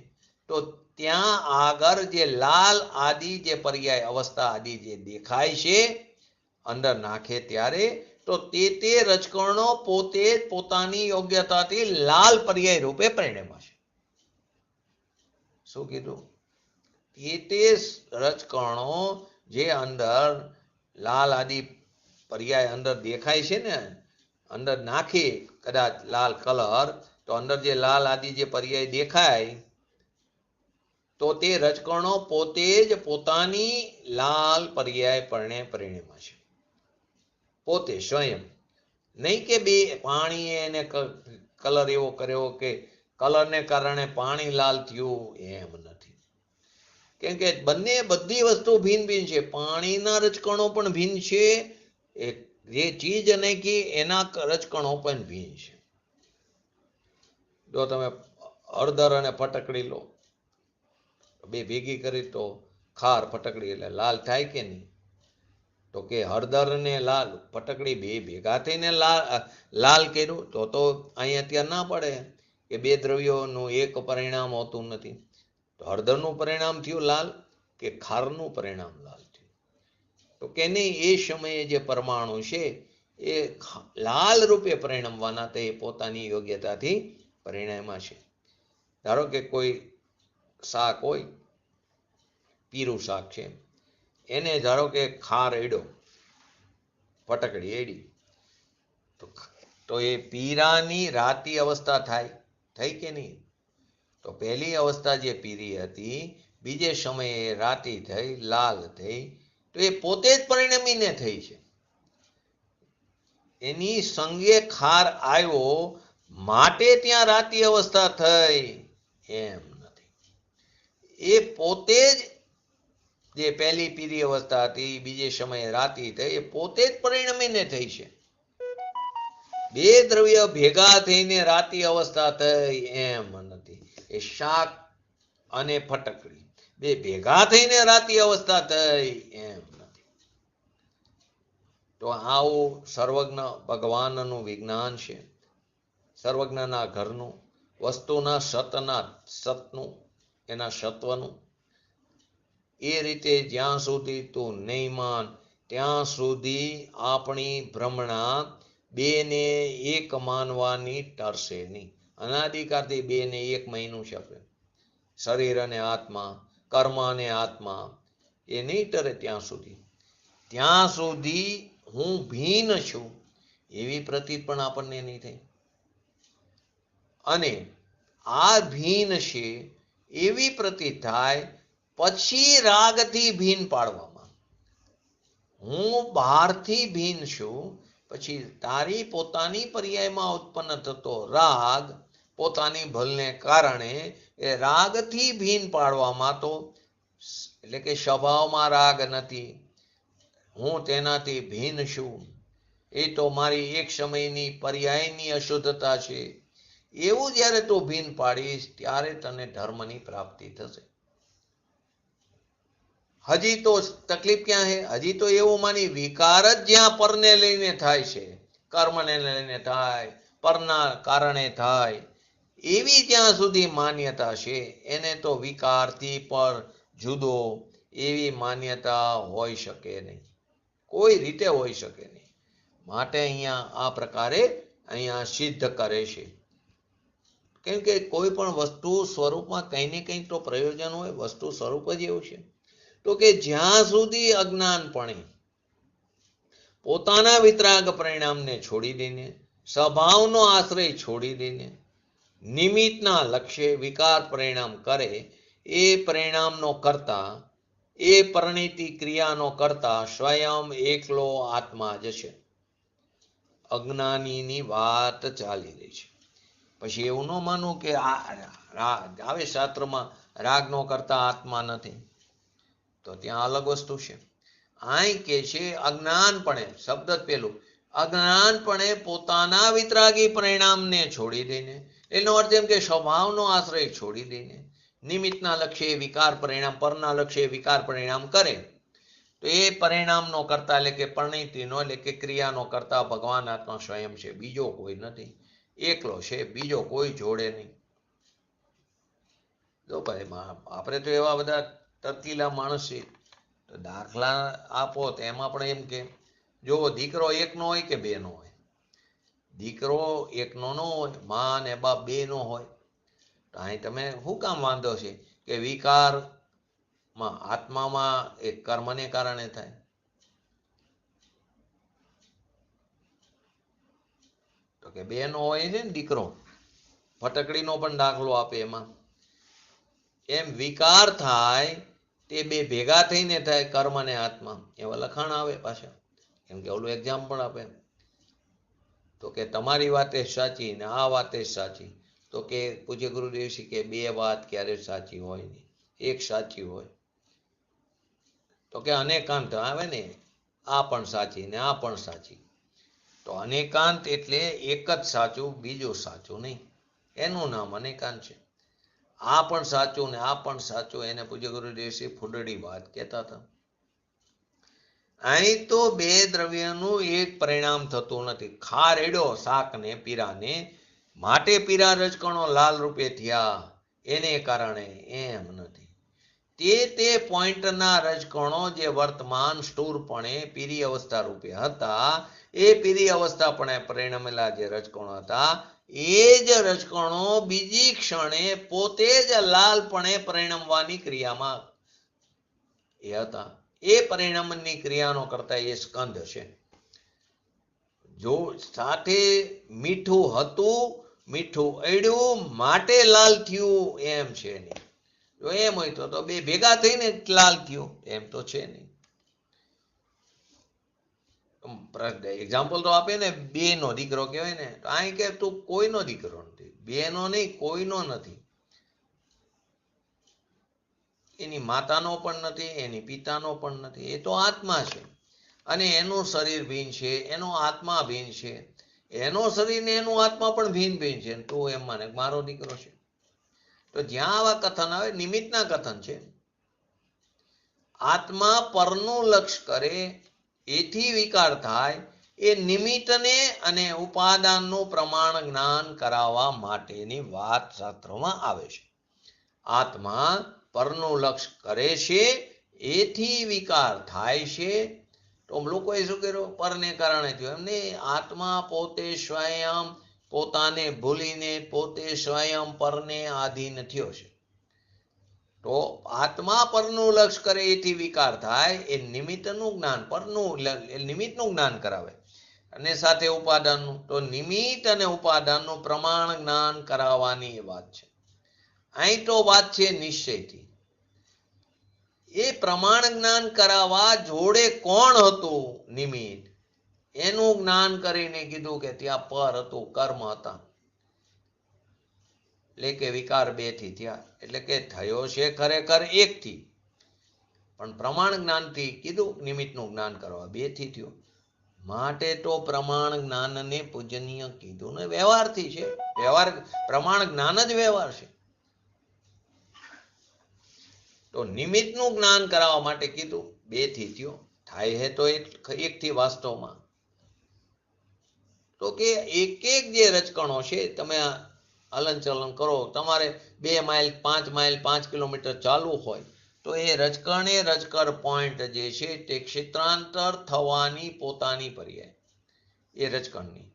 તો ત્યાં આગળ જે લાલ આદિ જે પર્યાય અવસ્થા આદિ જે દેખાય છે અંદર નાખે ત્યારે, તો તે રજકણો પોતે પોતાની યોગ્યતાથી લાલ પર્યાય રૂપે પરિણમ્યા છે. શું કીધું? તે રજકણો જે અંદર લાલ આદિ પર્યાય અંદર દેખાય છે ને, અંદર નાખી કદાચ લાલ કલર, તો અંદર જે લાલ આદિ જે પર્યાય દેખાય, તો તે રજકણો પોતે જ પોતાની લાલ પર્યાય પરિણમ્યા છે, પોતે સ્વયં. નહીં કે બે પાણીએ એને કલર એવો કર્યો કે કલરને કારણે પાણી લાલ થયું, એમ નથી. કેમ કે બધી વસ્તુ ભિન્ન ભિન્ન છે. પાણીના રજકણો પણ ભિન્ન છે, જે ચીજ નાખી એના રજકણો પણ ભિન્ન છે. જો તમે હળદર અને ફટકડી લો, બે ભેગી કરી તો ખાર ફટકડી એટલે લાલ થાય કે નહીં? તો કે હળદર ને લાલ ફટકડી બે ભેગા થઈને લાલ કર્યું તો અહીં અત્યારે ના પડે કે બે દ્રવ્યોનું એક પરિણામ હોતું નથી. તો હળદરનું પરિણામ થયું લાલ કે ખારનું પરિણામ લાલ થયું? તો કે નહીં, એ સમયે જે પરમાણુ છે એ લાલ રૂપે પરિણમવાના તે પોતાની યોગ્યતાથી પરિણમ્યા છે. ધારો કે કોઈ શાક હોય, પીરું શાક છે, એને ધારો કે ખાર એડો, ફટકડી એડી, તો એ પીરાની રાતી અવસ્થા થઈ કે નહીં? તો પહેલી અવસ્થા જે પીરી હતી, બીજે સમયે રાતી થઈ, લાલ થઈ, તો એ પોતે જ પરિણમીને થઈ છે. એની સંગે ખાર આવ્યો માટે ત્યાં રાતી અવસ્થા થઈ એમ નથી. એ પોતે જ જે પહેલી પીરી અવસ્થા હતી, બીજે સમયે રાતી થઈ, એ પોતે જ પરિણમીને થઈ છે. બે દ્રવ્ય ભેગા થઈને રાતી અવસ્થા થઈ એમ નથી. એ શાક અને ફટકડી બે ભેગા થઈને રાતી અવસ્થા થઈ એમ નથી. તો આવું સર્વજ્ઞ ભગવાનનું વિજ્ઞાન છે, સર્વજ્ઞના ઘરનું, વસ્તુના સતનું, એના સત્વનું. એ રીતે જ્યાં સુધી તું નહીં માન ત્યાં સુધી આપણી ભ્રમણા બેને એક માનવાની ટરશે નહીં. અનાદિકાળથી બેને એક માન્યું છે આપણે, શરીર અને આત્મા, કર્મ અને આત્મા, એ નહીં ટરે ત્યાં સુધી હું ભીન છું એવી પ્રતીત પણ આપણને નહીં થઈ. અને આ ભીન છે એવી પ્રતીત થાય પછી રાગથી ભીન પાડવામાં. હું બહારથી ભીન છું, પછી તારી પોતાની પર્યાયમાં ઉત્પન્ન થતો રાગ પોતાની ભૂલને કારણે એ રાગથી ભીન પાડવામાં. તો એટલે કે સ્વભાવમાં રાગ નથી, હું તેનાથી ભીન છું, એ તો મારી એક સમયની પર્યાયની અશુદ્ધતા છે. એવું જ્યારે તું ભીન પાડીશ ત્યારે તને ધર્મની પ્રાપ્તિ થશે. હજી તો તકલીફ ક્યાં છે? હજી તો એવું માની વિકાર જ જ્યાં પરને લઈને થાય છે, કર્મને લઈને થાય, પરના કારણે થાય, એવી જ્યાં સુધી માન્યતા છે, એને તો વિકારથી પર જુદો એવી માન્યતા હોઈ શકે નહીં, કોઈ રીતે હોઈ શકે નહીં. માટે અહીંયા આ પ્રકારે અહીંયા સિદ્ધ કરે છે. કેમ કે કોઈ પણ વસ્તુ સ્વરૂપમાં કંઈ ને કંઈ તો પ્રયોજન હોય, વસ્તુ સ્વરૂપ જ એવું છે. તો કે જ્યાં સુધી અજ્ઞાનપણે પોતાના વિતરાગ પરિણામને છોડી દઈને, સ્વભાવનો આશ્રય છોડી દઈને, નિમિત્તના લક્ષ્ય વિકાર પરિણામ કરે, એ પરિણામનો કરતા, એ પરિણીતિ ક્રિયાનો કરતા સ્વયં એકલો આત્મા જ છે. અજ્ઞાનીની વાત ચાલી રહી છે. પછી એવું ન માનવું કે આવે શાસ્ત્રમાં રાગનો કરતા આત્મા નથી, તો ત્યાં અલગ વસ્તુ છે. અહીં કે છે અજ્ઞાનપણે, શબ્દ જ પેલું, અજ્ઞાનપણે પોતાના વિતરાગી પરિણામને છોડી દઈને, એનો અર્થ એમ કે સ્વભાવનો આશ્રય છોડી દઈને, નિમિત્તના લક્ષ્ય વિકાર પરિણામ, પરના લક્ષ્ય વિકાર પરિણામ કરે, તો એ પરિણામનો કરતા એટલે કે પરિણીતિનો એટલે કે ક્રિયાનો કરતા ભગવાન આત્મા સ્વયં છે, બીજો કોઈ નથી, એકલો છે, બીજો કોઈ જોડે નહીં. જો ભાઈ આપણે તો એવા બધા તરતીલા માણસ છે, તો દાખલા આપો તો એમાં પણ એમ કે જો દીકરો એકનો હોય કે બેનો હોય, દીકરો એકનો ન હોય, મા ને બાપ બે નો હોય, તો અહીં તમે શું કામ વાંધો છે કે વિકારમાં આત્મામાં એક કર્મને કારણે થાય? તો કે બેનો હોય છે ને, દીકરો, ફટકડીનો પણ દાખલો આપે એમાં, એમ વિકાર થાય તે બે ભેગા થઈને થાય, કર્મ અને આત્મા. એવા લખાણ આવે પાછા, કેમ કે ઓલું એક્ઝામ્પલ આપે. તો કે તમારી વાત એ સાચી ને આ વાત એ સાચી. તો કે પૂજ્ય ગુરુદેવ શ્રી કે બે વાત ક્યારે સાચી હોય નહીં, એક સાચી હોય. તો કે અનેકાંત આવે ને, આ પણ સાચી ને આ પણ સાચી. તો અનેકાંત એટલે એક જ સાચું, બીજું સાચું નહીં, એનું નામ અનેકાંત છે. આ પણ સાચું ને આ પણ સાચું, એને પૂજ્ય ગુરુદેવ શ્રી ફૂડડી વાત કહેતા હતા. અહીં તો બે દ્રવ્યનું એક પરિણામ થતું નથી. ખાર રેડ્યો શાક ને પીરાને, માટે પીરા રજકણો લાલ રૂપે થયા, એને કારણે એમ નથી. તે પોઈન્ટના રજકણો જે વર્તમાન સ્થૂળપણે પીરી અવસ્થા રૂપે હતા, એ પીરી અવસ્થાપણે પરિણમેલા જે રજકણો હતા, એ જ રજકણો બીજી ક્ષણે પોતે જ લાલપણે પરિણમવાની ક્રિયામાં એ હતા. એ પરિણામની ક્રિયાનો કરતા એ સ્કંદ છે. જો સાથે મીઠું હતું, મીઠું અડ્યું માટે લાલ થયું, એમ છે નહીં. જો એમ હોય તો બે ભેગા થઈને લાલ થયું, એમ તો છે નહીં. એક્ઝામ્પલ તો આપે ને, બે નો દીકરો કહેવાય ને, તો અહીં કે તું કોઈનો દીકરો નથી, બે નો નહીં, કોઈનો નથી. એની માતાનો પણ નથી, એની પિતાનો પણ નથી. એ તો આત્મા છે, અને એનું શરીર ભીન છે, એનો આત્મા ભીન છે. એનો શરીર ને એનું આત્મા પણ ભીન ભીન છે. તું એમ માને મારો દીકરો છે. તો જ્યાં આવા કથન આવે, નિમિત્તના કથન છે. આત્મા પરનું લક્ષ્ય કરે, એથી વિકાર થાય, એ નિમિત્તને અને ઉપાદાનનું પ્રમાણ જ્ઞાન કરાવવા માટેની વાત શાસ્ત્રોમાં આવે છે. આત્મા પરનું લક્ષ્ય કરે છે, એથી વિકાર થાય છે. તો લોકોએ શું કર્યું? પરને કારણે થયું. એમને આત્મા પોતે સ્વયં પોતાને ભૂલીને પોતે સ્વયં પરને આધીન થયો છે. તો આત્મા પરનું લક્ષ્ય કરે એથી વિકાર થાય, એ નિમિત્તનું જ્ઞાન, પરનું નિમિત્તનું જ્ઞાન કરાવે, અને સાથે ઉપાદાનનું. તો નિમિત્ત અને ઉપાદાનનું પ્રમાણ જ્ઞાન કરાવવાની એ વાત છે. અહીં તો વાત છે નિશ્ચયથી. એ પ્રમાણ જ્ઞાન કરાવવા જોડે કોણ હતું? નિમિત્ત. એનું જ્ઞાન કરીને કીધું કે ત્યાં પર હતું, કર્મ હતા, એટલે કે વિકાર બે થી થયા. એટલે કે થયો છે ખરેખર એક થી, પણ પ્રમાણ જ્ઞાનથી કીધું નિમિત્તનું જ્ઞાન કરવા, બે થી થયું. માટે તો પ્રમાણ જ્ઞાનને પૂજનીય કીધું ને. વ્યવહારથી છે, વ્યવહાર પ્રમાણ જ્ઞાન જ વ્યવહાર છે. તો નિમિત્તનું જ્ઞાન કરાવવા માટે કીધું, બે થી થયો. થાય હે તો એક થી વાસ્તવમાં. તો કે એક એક જે રજકણો છે, તમે હલનચલન કરો, તમારે 2 માઇલ 5 માઇલ 5 કિલોમીટર ચાલવું હોય, તો એ રજકણે રજકણ પોઈન્ટ જે છે તે ક્ષેત્રાંતર થવાની પોતાની પર્યાય એ રજકણની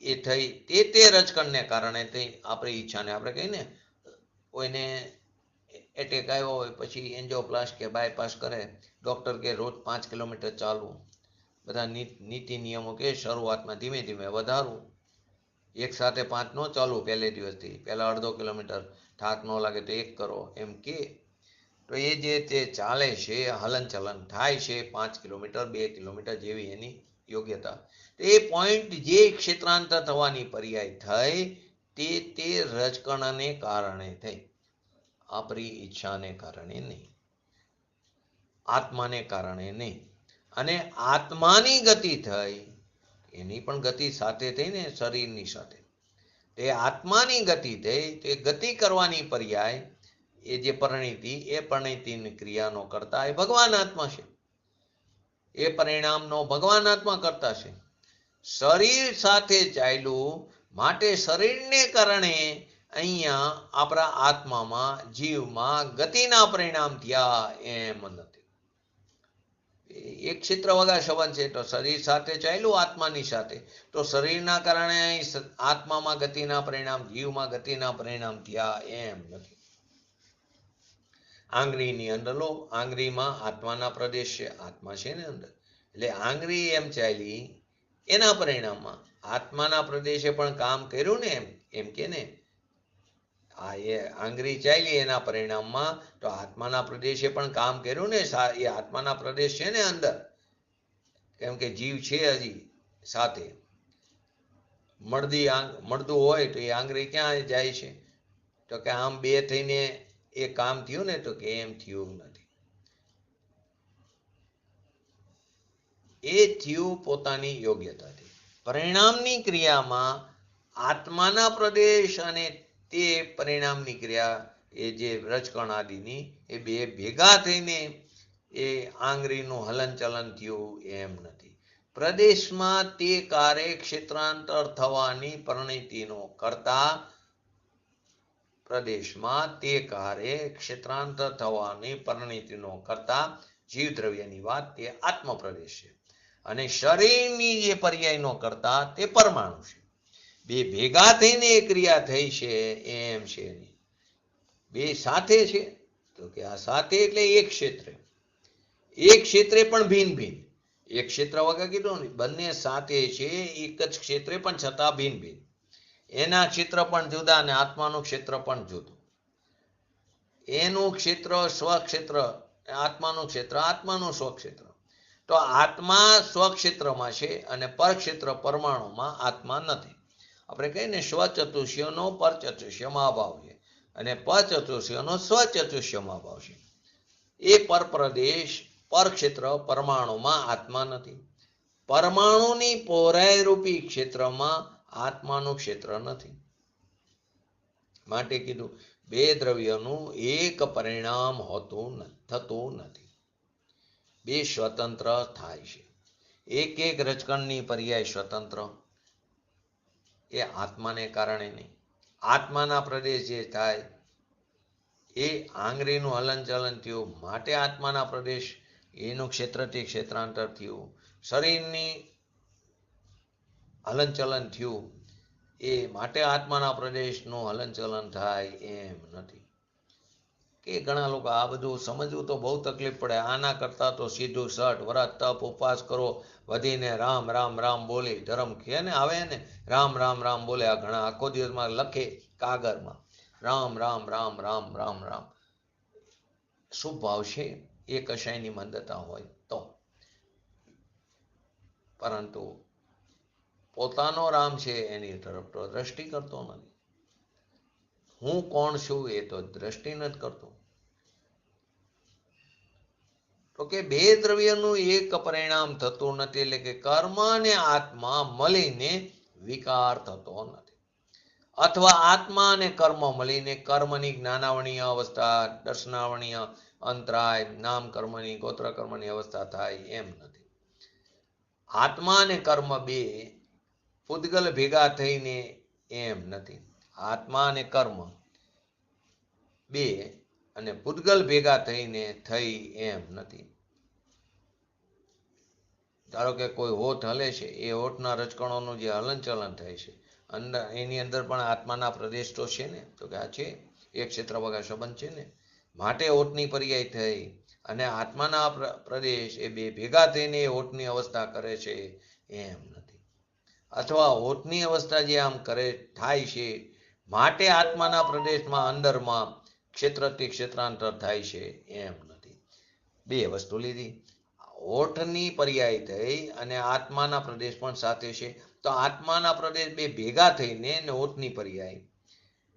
એ થઈ, તે રજકણને કારણે તે આપણી ઈચ્છાને આપણે કહીએ ને, કોઈને એટેક આવ્યો હોય, પછી એન્જિયોપ્લાસ્ટ કે બાયપાસ કરે, ડૉક્ટર કે રોજ 5 કિલોમીટર ચાલવું. બધા નીતિ નિયમો કે શરૂઆતમાં ધીમે ધીમે વધારવું. એક સાથે 5 ન ચાલવું પહેલે દિવસથી, પહેલા અડધો કિલોમીટર, થાક ન લાગે તો 1 કરો, એમ કે. તો એ જે તે ચાલે છે, હલનચલન થાય છે, 5 કિલોમીટર 2 કિલોમીટર જેવી એની યોગ્યતા, એ પોઈન્ટ જે ક્ષેત્રાંતર થવાની પર્યાય થઈ, તે રજકણને કારણે થઈ, આપણી ઈચ્છાને કારણે નહીં, આત્માને કારણે નહીં. અને આત્માની ગતિ થઈ, એની પણ ગતિ સાથે થઈ ને, શરીરની સાથે. તે આત્માની ગતિ થઈ, તે ગતિ કરવાની પર્યાય એ જે પરિણીતિ, એ પરિણીતિની ક્રિયાનો કરતા એ ભગવાન આત્મા છે. એ પરિણામનો ભગવાન આત્મા કરતા છે. શરીર સાથે ચાલ્યું, માટે શરીરને કારણે અહીંયા આપણા આત્મામાં, જીવમાં ગતિના પરિણામ થયા, એમ નથી. એક ક્ષેત્ર વગર સંબંધ છે. તો શરીર સાથે ચાલ્યું આત્માની સાથે, તો શરીરના કારણે આત્મામાં ગતિના પરિણામ, જીવમાં ગતિના પરિણામ થયા, એમ નથી. આંગળીની અંદર લો, આંગળીમાં આત્માના પ્રદેશ છે, આત્મા છે ને અંદર, એટલે આંગળી એમ ચાલી એના પરિણામમાં આત્માના પ્રદેશે પણ કામ કર્યું ને, એમ કે ને. એ આંગળી ચાલી એના પરિણામમાં, તો આત્માના પ્રદેશે પણ કામ કર્યું ને. એ આત્માના પ્રદેશ છે ને અંદર, કેમ કે જીવ છે હજી સાથે. મળદું હોય તો એ આંગળી ક્યાં જાય છે? તો કે આમ બે થઈને એ કામ થયું ને, તો કે એમ થયું નથી. એ થયું પોતાની યોગ્યતાથી. પરિણામની ક્રિયામાં આત્માના પ્રદેશ અને તે પરિણામની ક્રિયા, એ જે રજકણ આદિની, એ બે ભેગા થઈને એ આંગળીનું હલનચલન થયું એમ નથી. પ્રદેશમાં તે કારે ક્ષેત્રાંતર થવાની પરિણીતિનો કરતા, પ્રદેશમાં તે કારે ક્ષેત્રાંતર થવાની પરિણીતિનો કરતા જીવ દ્રવ્યની વાત તે આત્મપ્રદેશ છે, અને શરીરની જે પર્યાયનો કરતા તે પરમાણુ છે. બે ભેગા થઈને એ ક્રિયા થઈ છે એમ છે નહીં. બે સાથે છે તો કે આ સાથે એટલે એક ક્ષેત્રે, એક ક્ષેત્રે પણ ભિન્ન ભિન્ન. એક ક્ષેત્ર વગર કીધું ને, બંને સાથે છે એક જ ક્ષેત્રે પણ છતાં ભિન્ન ભિન્ન. એના ક્ષેત્ર પણ જુદા અને આત્માનું ક્ષેત્ર પણ જુદું. એનું ક્ષેત્ર સ્વક્ષેત્ર, આત્માનું ક્ષેત્ર આત્માનું સ્વક્ષેત્ર. તો આત્મા સ્વક્ષેત્રમાં છે અને પરક્ષેત્ર પરમાણુમાં આત્મા નથી. આપણે કહીએ ને સ્વચતુષ્યનો પરચતુષ્યમાં અભાવ છે અને પરચતુષ્યનો સ્વચતુષ્યમાં અભાવ છે. એ પરપ્રદેશ પરક્ષેત્ર પરમાણુમાં આત્મા નથી. પરમાણુની પહોળાઈ રૂપી ક્ષેત્રમાં આત્માનું ક્ષેત્ર નથી. માટે કીધું બે દ્રવ્યનું એક પરિણામ થતું નથી. બે સ્વતંત્ર થાય છે. એક એક રજકણની પર્યાય સ્વતંત્ર, એ આત્માને કારણે નહીં. આત્માના પ્રદેશ જે થાય એ આંગળીનું હલનચલન થયું માટે આત્માના પ્રદેશ, એનું ક્ષેત્રથી ક્ષેત્રાંતર થયું. શરીરની હલનચલન થયું એ માટે આત્માના પ્રદેશનું હલનચલન થાય એમ નથી. કે ઘણા લોકો આ બધું સમજવું તો બહુ તકલીફ પડે. આના કરતાં તો સીધું સટ વ્રત તપ ઉપવાસ કરો, વધીને રામ રામ રામ બોલી ધર્મ કે ને આવે ને રામ રામ રામ બોલે. આ ઘણા આખો દિવસમાં લખે કાગળમાં રામ રામ રામ રામ રામ રામ. શું ભાવ છે એ કશાયની મંદતા હોય તો, પરંતુ પોતાનો રામ છે એની તરફ તો દ્રષ્ટિ કરતો નથી. હું કોણ છું એ તો દ્રષ્ટિ નથી કરતો. તો કે બે દ્રવ્યનું એક પરિણામ થતું નથી, એટલે કે કર્મ અને આત્મા મળીને વિકાર થતો નથી. અથવા આત્મા અને કર્મ મળીને કર્મની જ્ઞાનાવર્ણીય અવસ્થા, દર્શનાવર્ણીય અંતરાય, નામ કર્મની ગોત્ર કર્મની અવસ્થા થાય એમ નથી. આત્મા અને કર્મ બે પૂતગલ ભેગા થઈને એમ નથી. આત્મા અને કર્મ બે અને પૂતગલ ભેગા થઈને થઈ એમ નથી. ધારો કે કોઈ હોઠ હલે છે, એ હોઠના રજકણોનું જે હલનચલન થાય છે અંદર, એની અંદર પણ આત્માના પ્રદેશ તો છે ને, તો કે આ છે એક ક્ષેત્ર વગર સંબંધ છે ને. માટે હોઠની પર્યાય થઈ અને આત્માના પ્રદેશ એ બે ભેગા થઈને હોઠની અવસ્થા કરે છે એમ નથી. અથવા હોઠની અવસ્થા જે આમ કરે થાય છે માટે આત્માના પ્રદેશમાં અંદરમાં ક્ષેત્રથી ક્ષેત્રાંતર થાય છે એમ નથી. બે વસ્તુ લીધી. હોઠની પર્યાય થઈ અને આત્માના પ્રદેશ પણ સાથે છે, તો આત્માના પ્રદેશ બે ભેગા થઈને હોઠની પર્યાય,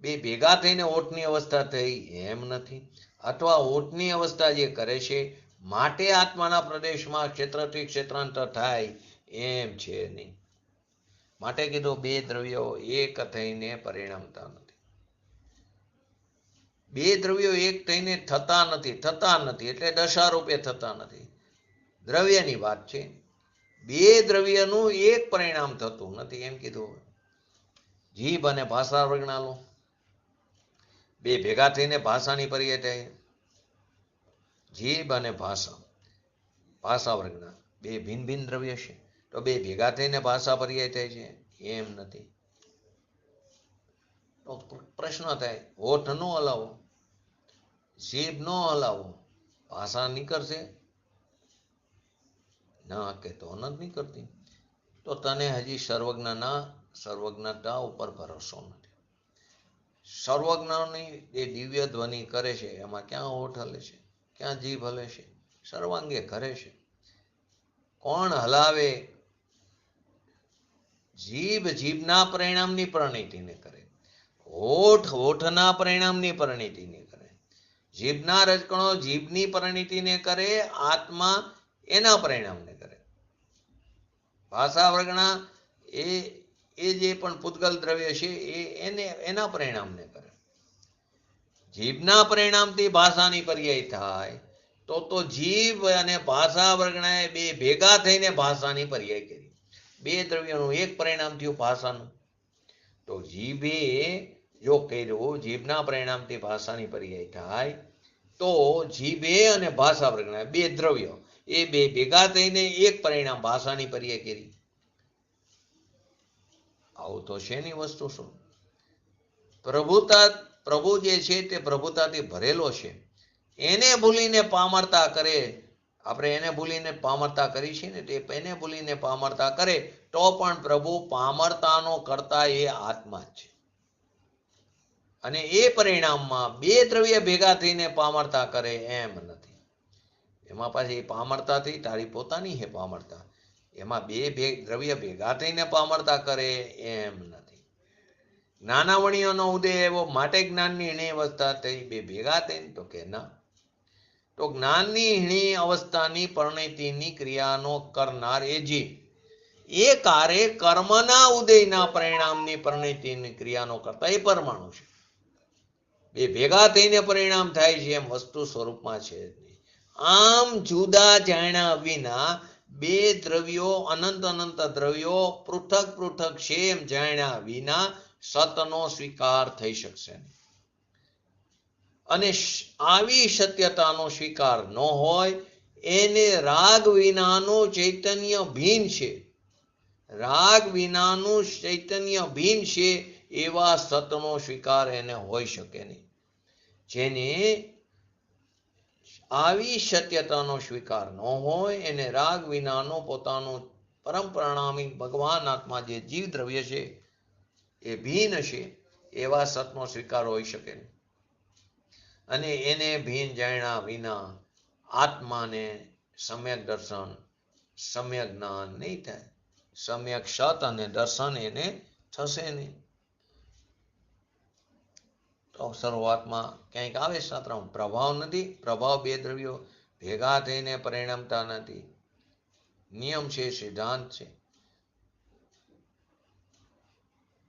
બે ભેગા થઈને હોઠની અવસ્થા થઈ એમ નથી. અથવા હોઠની અવસ્થા જે કરે છે માટે આત્માના પ્રદેશમાં ક્ષેત્રથી ક્ષેત્રાંતર થાય એમ છે નહીં. માટે કીધું બે દ્રવ્યો એક થઈને પરિણમતા નથી. બે દ્રવ્યો એક થઈને થતા નથી એટલે દશારૂપે થતા નથી. દ્રવ્યની વાત છે. બે દ્રવ્યનું એક પરિણામ થતું નથી એમ કીધું. જીભ અને ભાષા વર્ગના બે ભેગા થઈને ભાષાની પર્યાય થાય. જીભ અને ભાષા વર્ગના બે ભિન્ન ભિન્ન દ્રવ્ય છે, તો બે ભેગા થઈને ભાષા પર્યાય થાય છે એમ નથી. તો પ્રશ્ન થાય, હોઠ નો હલાવો, જીભ નો હલાવો, ભાષા નીકળશે? ના કે તો નથી કરતી. તો તને હજી સર્વજ્ઞતા ઉપર ભરોસો નથી. સર્વજ્ઞની એ દિવ્ય ધ્વનિ કરે છે એમાં ક્યાં હોઠ હલે છે, ક્યાં જીભ હલે છે? સર્વાંગે કરે છે. કોણ હલાવે? જીભ જીભના પરિણામની પરિણીતિને કરે, હોઠ હોઠના પરિણામની પરિણીતિને કરે, જીભના રજકણો જીભની પરિણીતિને કરે, આત્મા એના પરિણામને કરે. ભાષા વર્ગના એ જે પણ પૂતગલ દ્રવ્ય છે એને એના પરિણામને કરે. જીભના પરિણામથી ભાષાની પર્યાય થાય તો જીભ અને ભાષા વર્ગણાએ બે ભેગા થઈને ભાષાની પર્યાય કરી. બે દ્રવ્યનું એક પરિણામ થયું ભાષાનું. તો જીભે જો કર્યું, જીભના પરિણામથી ભાષાની પર્યાય થાય, તો જીભે અને ભાષા વર્ગના બે દ્રવ્યો એ બે ભેગા થઈને એક પરિણામ ભાષાની પર્યાય કરી. આવું તો શેની વસ્તુ શું? પ્રભુ જે છે તે પ્રભુતાથી ભરેલો છે. એને ભૂલીને પામરતા કરે, આપણે એને ભૂલીને પામરતા કરી છે ને, તે એને ભૂલીને પામરતા કરે તો પણ પ્રભુ પામરતાનો કરતા એ આત્મા જ છે. અને એ પરિણામમાં બે દ્રવ્ય ભેગા થઈને પામરતા કરે એમ નથી. એમાં પાછી પામરતાથી તારી પોતાની હે પામરતા, એમાં બે દ્રવ્ય ભેગા થઈને પામરતા કરે એમ નથી. જ્ઞાનાવણીઓનો ઉદય એવો માટે જ્ઞાનની હીણી અવસ્થા થઈ બે ભેગા થઈને, તો કે ના. તો જ્ઞાનની હીણી અવસ્થાની પરિણતિની ક્રિયાનો કરનાર એ જીવ, એ કાર્ય કર્મના ઉદયના પરિણામની પરિણતિની ક્રિયાનો કરતા એ પરમાણુ છે. બે ભેગા થઈને પરિણામ થાય છે એમ વસ્તુ સ્વરૂપમાં છે. આમ જુદા જાણ્યા વિના બે દ્રવ્યો અનંત અનંત દ્રવ્યો પૃથક પૃથક છે એમ જાણ્યા વિના સતનો સ્વીકાર થઈ શકશે. અને આવી સત્યતાનો સ્વીકાર ન હોય એને રાગ વિનાનું ચૈતન્ય ભીન છે, રાગ વિનાનું ચૈતન્ય ભીન છે એવા સતનો સ્વીકાર એને હોઈ શકે નહીં. જેને આવી સત્યતાનો સ્વીકાર ન હોય એને રાગ વિનાનું પોતાનું પરમ પરિણામી ભગવાન આત્મા જે જીવ દ્રવ્ય છે એ ભીન છે એવા સતનો સ્વીકાર હોઈ શકે નહીં. અને એને ભીન જાણ્યા વિના આત્માને સમ્યક દર્શન સમ્યક જ્ઞાન નહીં થાય. સમ્યક સત અને દર્શન એને થશે નહીં. તો શરૂઆતમાં ક્યાંક આવે શાસ્ત્રમાં પ્રભાવ નથી. પ્રભાવ બે દ્રવ્યો ભેગા થઈને પરિણમતા નથી. નિયમ છે, સિદ્ધાંત છે.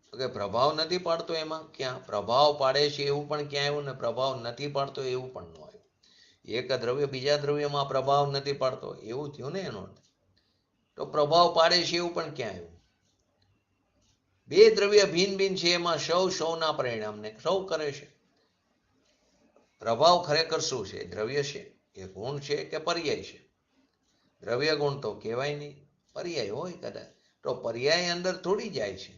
તો કે પ્રભાવ નથી પાડતો, એમાં ક્યાં પ્રભાવ પાડે છે એવું પણ ક્યાં આવ્યું ને પ્રભાવ નથી પાડતો એવું પણ ન આવ્યું. એક દ્રવ્ય બીજા દ્રવ્યમાં પ્રભાવ નથી પાડતો એવું થયું ને એનો અર્થ. તો પ્રભાવ પાડે છે એવું પણ ક્યાં આવ્યું? બે દ્રવ્ય ભિન્ન ભિન્ન છે, એમાં સૌના પરિણામને સૌ કરે છે. પ્રભાવ ખરેખર શું છે? દ્રવ્ય છે, એ ગુણ છે કે પર્યાય છે? દ્રવ્ય ગુણ તો કહેવાય નહીં, પર્યાય હોય કદાચ. તો પર્યાય અંદર થોડી જાય છે.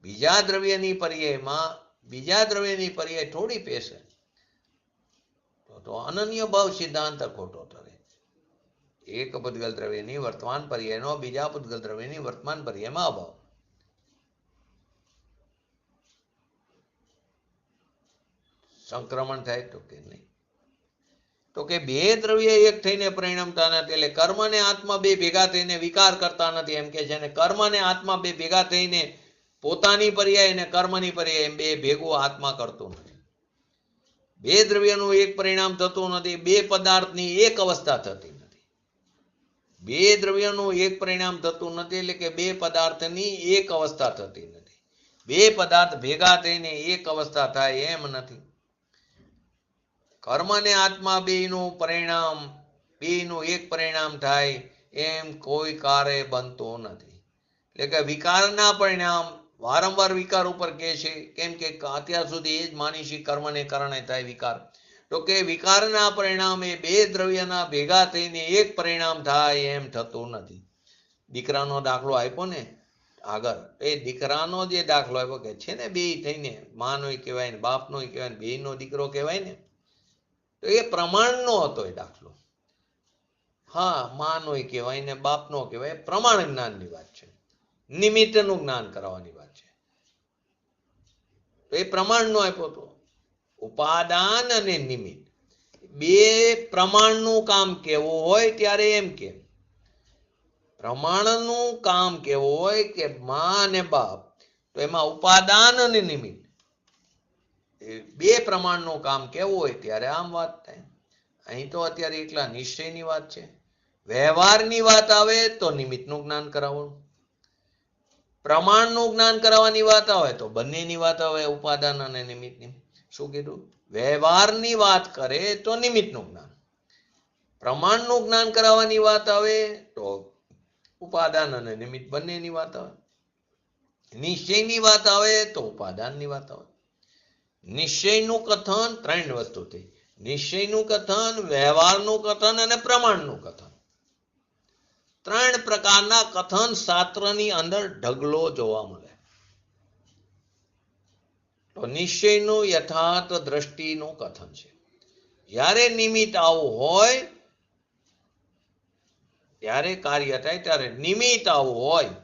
બીજા દ્રવ્યની પર્યાયમાં બીજા દ્રવ્યની પર્યાય થોડી પેશે. તો અનન્ય ભાવ સિદ્ધાંત ખોટો તરે. એક પૂતગલ દ્રવ્યની વર્તમાન પર્યાયનો બીજા પૂતગલ દ્રવ્યની વર્તમાન પર્યાયમાં અભાવ. સંક્રમણ થાય તો કે નહીં. તો કે બે દ્રવ્ય એક થઈને પરિણમતા નથી. એટલે કર્મ ને આત્મા બે ભેગા થઈને વિકાર કરતા નથી એમ કે છે. અને કર્મ ને આત્મા બે ભેગા થઈને પોતાની પર્યાય અને કર્મની પર્યાય એમ બે ભેગું આત્મા કરતું નથી. બે દ્રવ્યનું એક પરિણામ થતું નથી. બે પદાર્થની એક અવસ્થા થતી નથી. બે દ્રવ્યનું એક પરિણામ થતું નથી એટલે કે બે પદાર્થની એક અવસ્થા થતી નથી. બે પદાર્થ ભેગા થઈને એક અવસ્થા થાય એમ નથી. કર્મ ને આત્મા બેનું પરિણામ બેનું એક પરિણામ થાય એમ કોઈ કાર્ય બનતું નથી. એટલે કે વિકારના પરિણામ વારંવાર વિકાર ઉપર કહે છે. કેમ કે અત્યાર સુધી એ જ માની છે કર્મને કારણે થાય વિકાર. તો કે વિકારના પરિણામે બે દ્રવ્યના ભેગા થઈને એક પરિણામ થાય એમ થતું નથી. દીકરાનો દાખલો આપ્યો ને આગળ, એ દીકરાનો જે દાખલો આપ્યો કે છે ને બે થઈને માનોય કહેવાય ને બાપનોય કહેવાય ને બેનો દીકરો કહેવાય ને, તો એ પ્રમાણનો હતો એ દાખલો. હા, માનોય કહેવાય ને બાપનો કહેવાય, પ્રમાણ જ્ઞાનની વાત છે, નિમિત્તનું જ્ઞાન કરાવવાની વાત છે. તો એ પ્રમાણનો આપ્યો હતો. ઉપાદાન અને નિમિત્ત બે પ્રમાણનું કામ કેવું હોય ત્યારે એમ કે પ્રમાણનું કામ કેવું હોય કે મા અને બાપ, તો એમાં ઉપાદાન અને નિમિત્ત બે પ્રમાણનું કામ કેવું હોય ત્યારે આમ વાત થાય. અહીં તો અત્યારે એટલા નિશ્ચયની વાત છે. વ્યવહારની વાત આવે તો નિમિત્તનું જ્ઞાન કરાવવાનું, પ્રમાણનું જ્ઞાન કરાવવાની વાત આવે તો બંનેની વાત આવે, ઉપાદાન અને નિમિત્તની. શું કીધું? વ્યવહારની વાત કરે તો નિમિત્તનું જ્ઞાન, પ્રમાણનું જ્ઞાન કરાવવાની વાત આવે તો ઉપાદાન અને નિમિત્ત બંનેની વાત આવે. નિશ્ચયની વાત આવે તો ઉપાદાનની વાત આવે. નિશ્ચયનું કથન ત્રણ વસ્તુ થઈ. નિશ્ચયનું કથન, વ્યવહારનું કથન અને પ્રમાણનું કથન. ત્રણ પ્રકારના કથન શાસ્ત્રની અંદર ઢગલો જોવા મળે. તો નિશ્ચયનું યથાર્થ દ્રષ્ટિનું કથન છે. જ્યારે નિમિત્ત આવું હોય ત્યારે કાર્ય થાય. ત્યારે નિમિત્ત આવું હોય,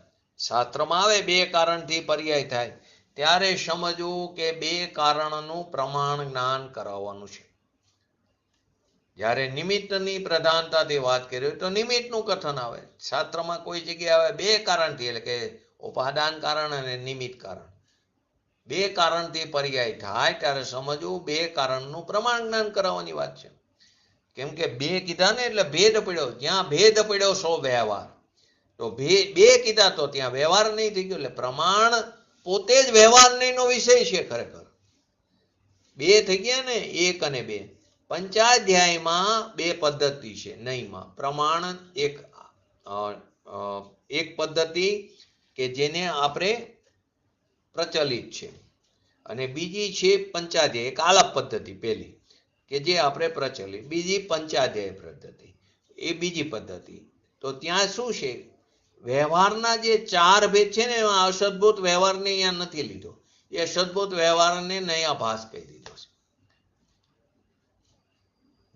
શાસ્ત્રમાં આવે બે કારણથી પર્યાય થાય, ત્યારે સમજવું કે બે કારણનું પ્રમાણ જ્ઞાન કરાવવાનું છે. જ્યારે નિમિત્તની પ્રધાનતાથી વાત કરી તો નિમિત્તનું કથન આવે. શાસ્ત્રમાં કોઈ જગ્યાએ આવે બે કારણથી, એટલે કે ઉપાદાન કારણ અને નિમિત્ત કારણ. બે કારણથી પર્યાય થાય ત્યારે સમજવું બે કારણનું પ્રમાણ જ્ઞાન કરાવવાની વાત છે. કેમ કે બે કીધા ને એટલે ભેદ પડ્યો. જ્યાં ભેદ પડ્યો સો વ્યવહાર. તો બે કીધા તો ત્યાં વ્યવહાર નહીં થઈ ગયો. એટલે પ્રમાણ પોતે જ વ્યવહાર નહીંનો વિષય છે ખરેખર. બે થઈ ગયા ને, એક અને બે. પંચાધ્યાયમાં બે પદ્ધતિ છે નહીંમાં. પ્રમાણ એક પદ્ધતિ કે જેને આપણે પ્રચલિત છે, અને બીજી છે પંચાધ્યાય, એક આલાપ પદ્ધતિ પહેલી કે જે આપણે પ્રચલિત. બીજી પંચાધ્યાય પદ્ધતિ, એ બીજી પદ્ધતિ. તો ત્યાં શું છે, વ્યવહારના જે ચાર ભેદ છે ને એમાં અસદભૂત વ્યવહારને અહીંયા નથી લીધો. એ અસદભૂત વ્યવહારને નયાભાસ કહી દીધો છે,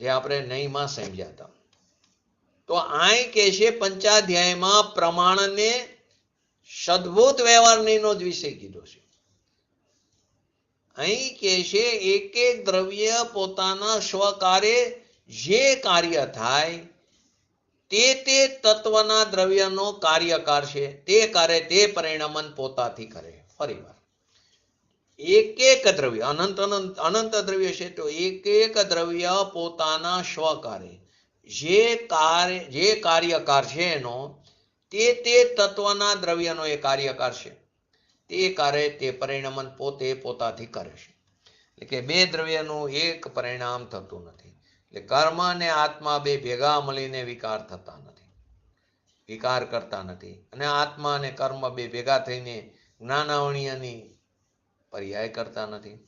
જે આપણે નહીંમાં સમજ્યા હતા. તો અહીં કે છે પંચાધ્યાયમાં પ્રમાણને સદભૂત વ્યવહાર નહીંનો જ વિષય કીધો છે. અહીં કે છે એક એક દ્રવ્ય પોતાના સ્વકારે જે કાર્ય થાય તે તત્વના દ્રવ્યનો કાર્યકાર છે. તે કાર્ય તે પરિણામન પોતાથી કરે. ફરી વાર, એક એક દ્રવ્ય, અનંત દ્રવ્ય છે, તો એક એક દ્રવ્ય પોતાના સ્વકારે જે કાર્યકાર છે એનો તે તત્વના દ્રવ્યનો એ કાર્યકાર છે. તે કાર્ય તે પરિણામન પોતે પોતાથી કરે છે. એટલે કે બે દ્રવ્યનું એક પરિણામ થતું નથી. એટલે કર્મ અને આત્મા બે ભેગા મળીને વિકાર થતા નથી, વિકાર કરતા નથી. અને આત્મા અને કર્મ બે ભેગા થઈને જ્ઞાનાવણીયની પર્યાય કરતા નથી.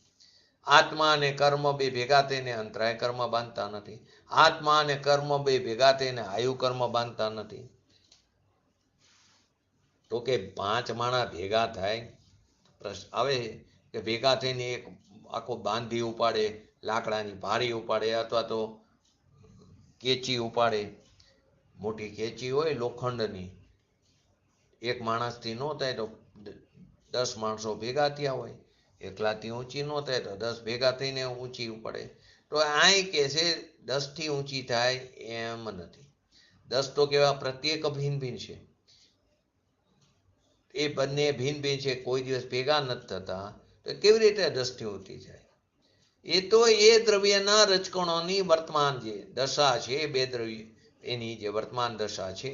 આત્મા અને કર્મ બે ભેગા થઈને અંતરાય કર્મ બાંધતા નથી. આત્મા અને કર્મ બે ભેગા થઈને આયુ કર્મ બાંધતા નથી. તો કે પાંચ માણા ભેગા થાય, પ્રશ્ન આવે કે ભેગા થઈને એક આખો બાંધી ઉપાડે, લાકડાની ભારી ઉપાડે, અથવા તો કેચી ઉપાડે. મોટી કેચી હોય લોખંડની, એક માણસથી ન થાય તો 10 માણસો ભેગા થયા હોય. એકલાથી ઊંચી ન થાય તો 10 ભેગા થઈને ઊંચી ઉપાડે. તો અહીં કે છે 10 થી ઊંચી થાય એમ નથી. 10 તો કેવા પ્રત્યેક ભિન્ન ભિન્ન છે. એ બંને ભિન્ન ભિન્ન છે, કોઈ દિવસ ભેગા નથી થતા. તો કેવી રીતે 10 થી ઊંચી જાય? એ તો એ દ્રવ્યના રજકણોની વર્તમાન જે દશા છે, બે દ્રવ્ય એની જે વર્તમાન દશા છે,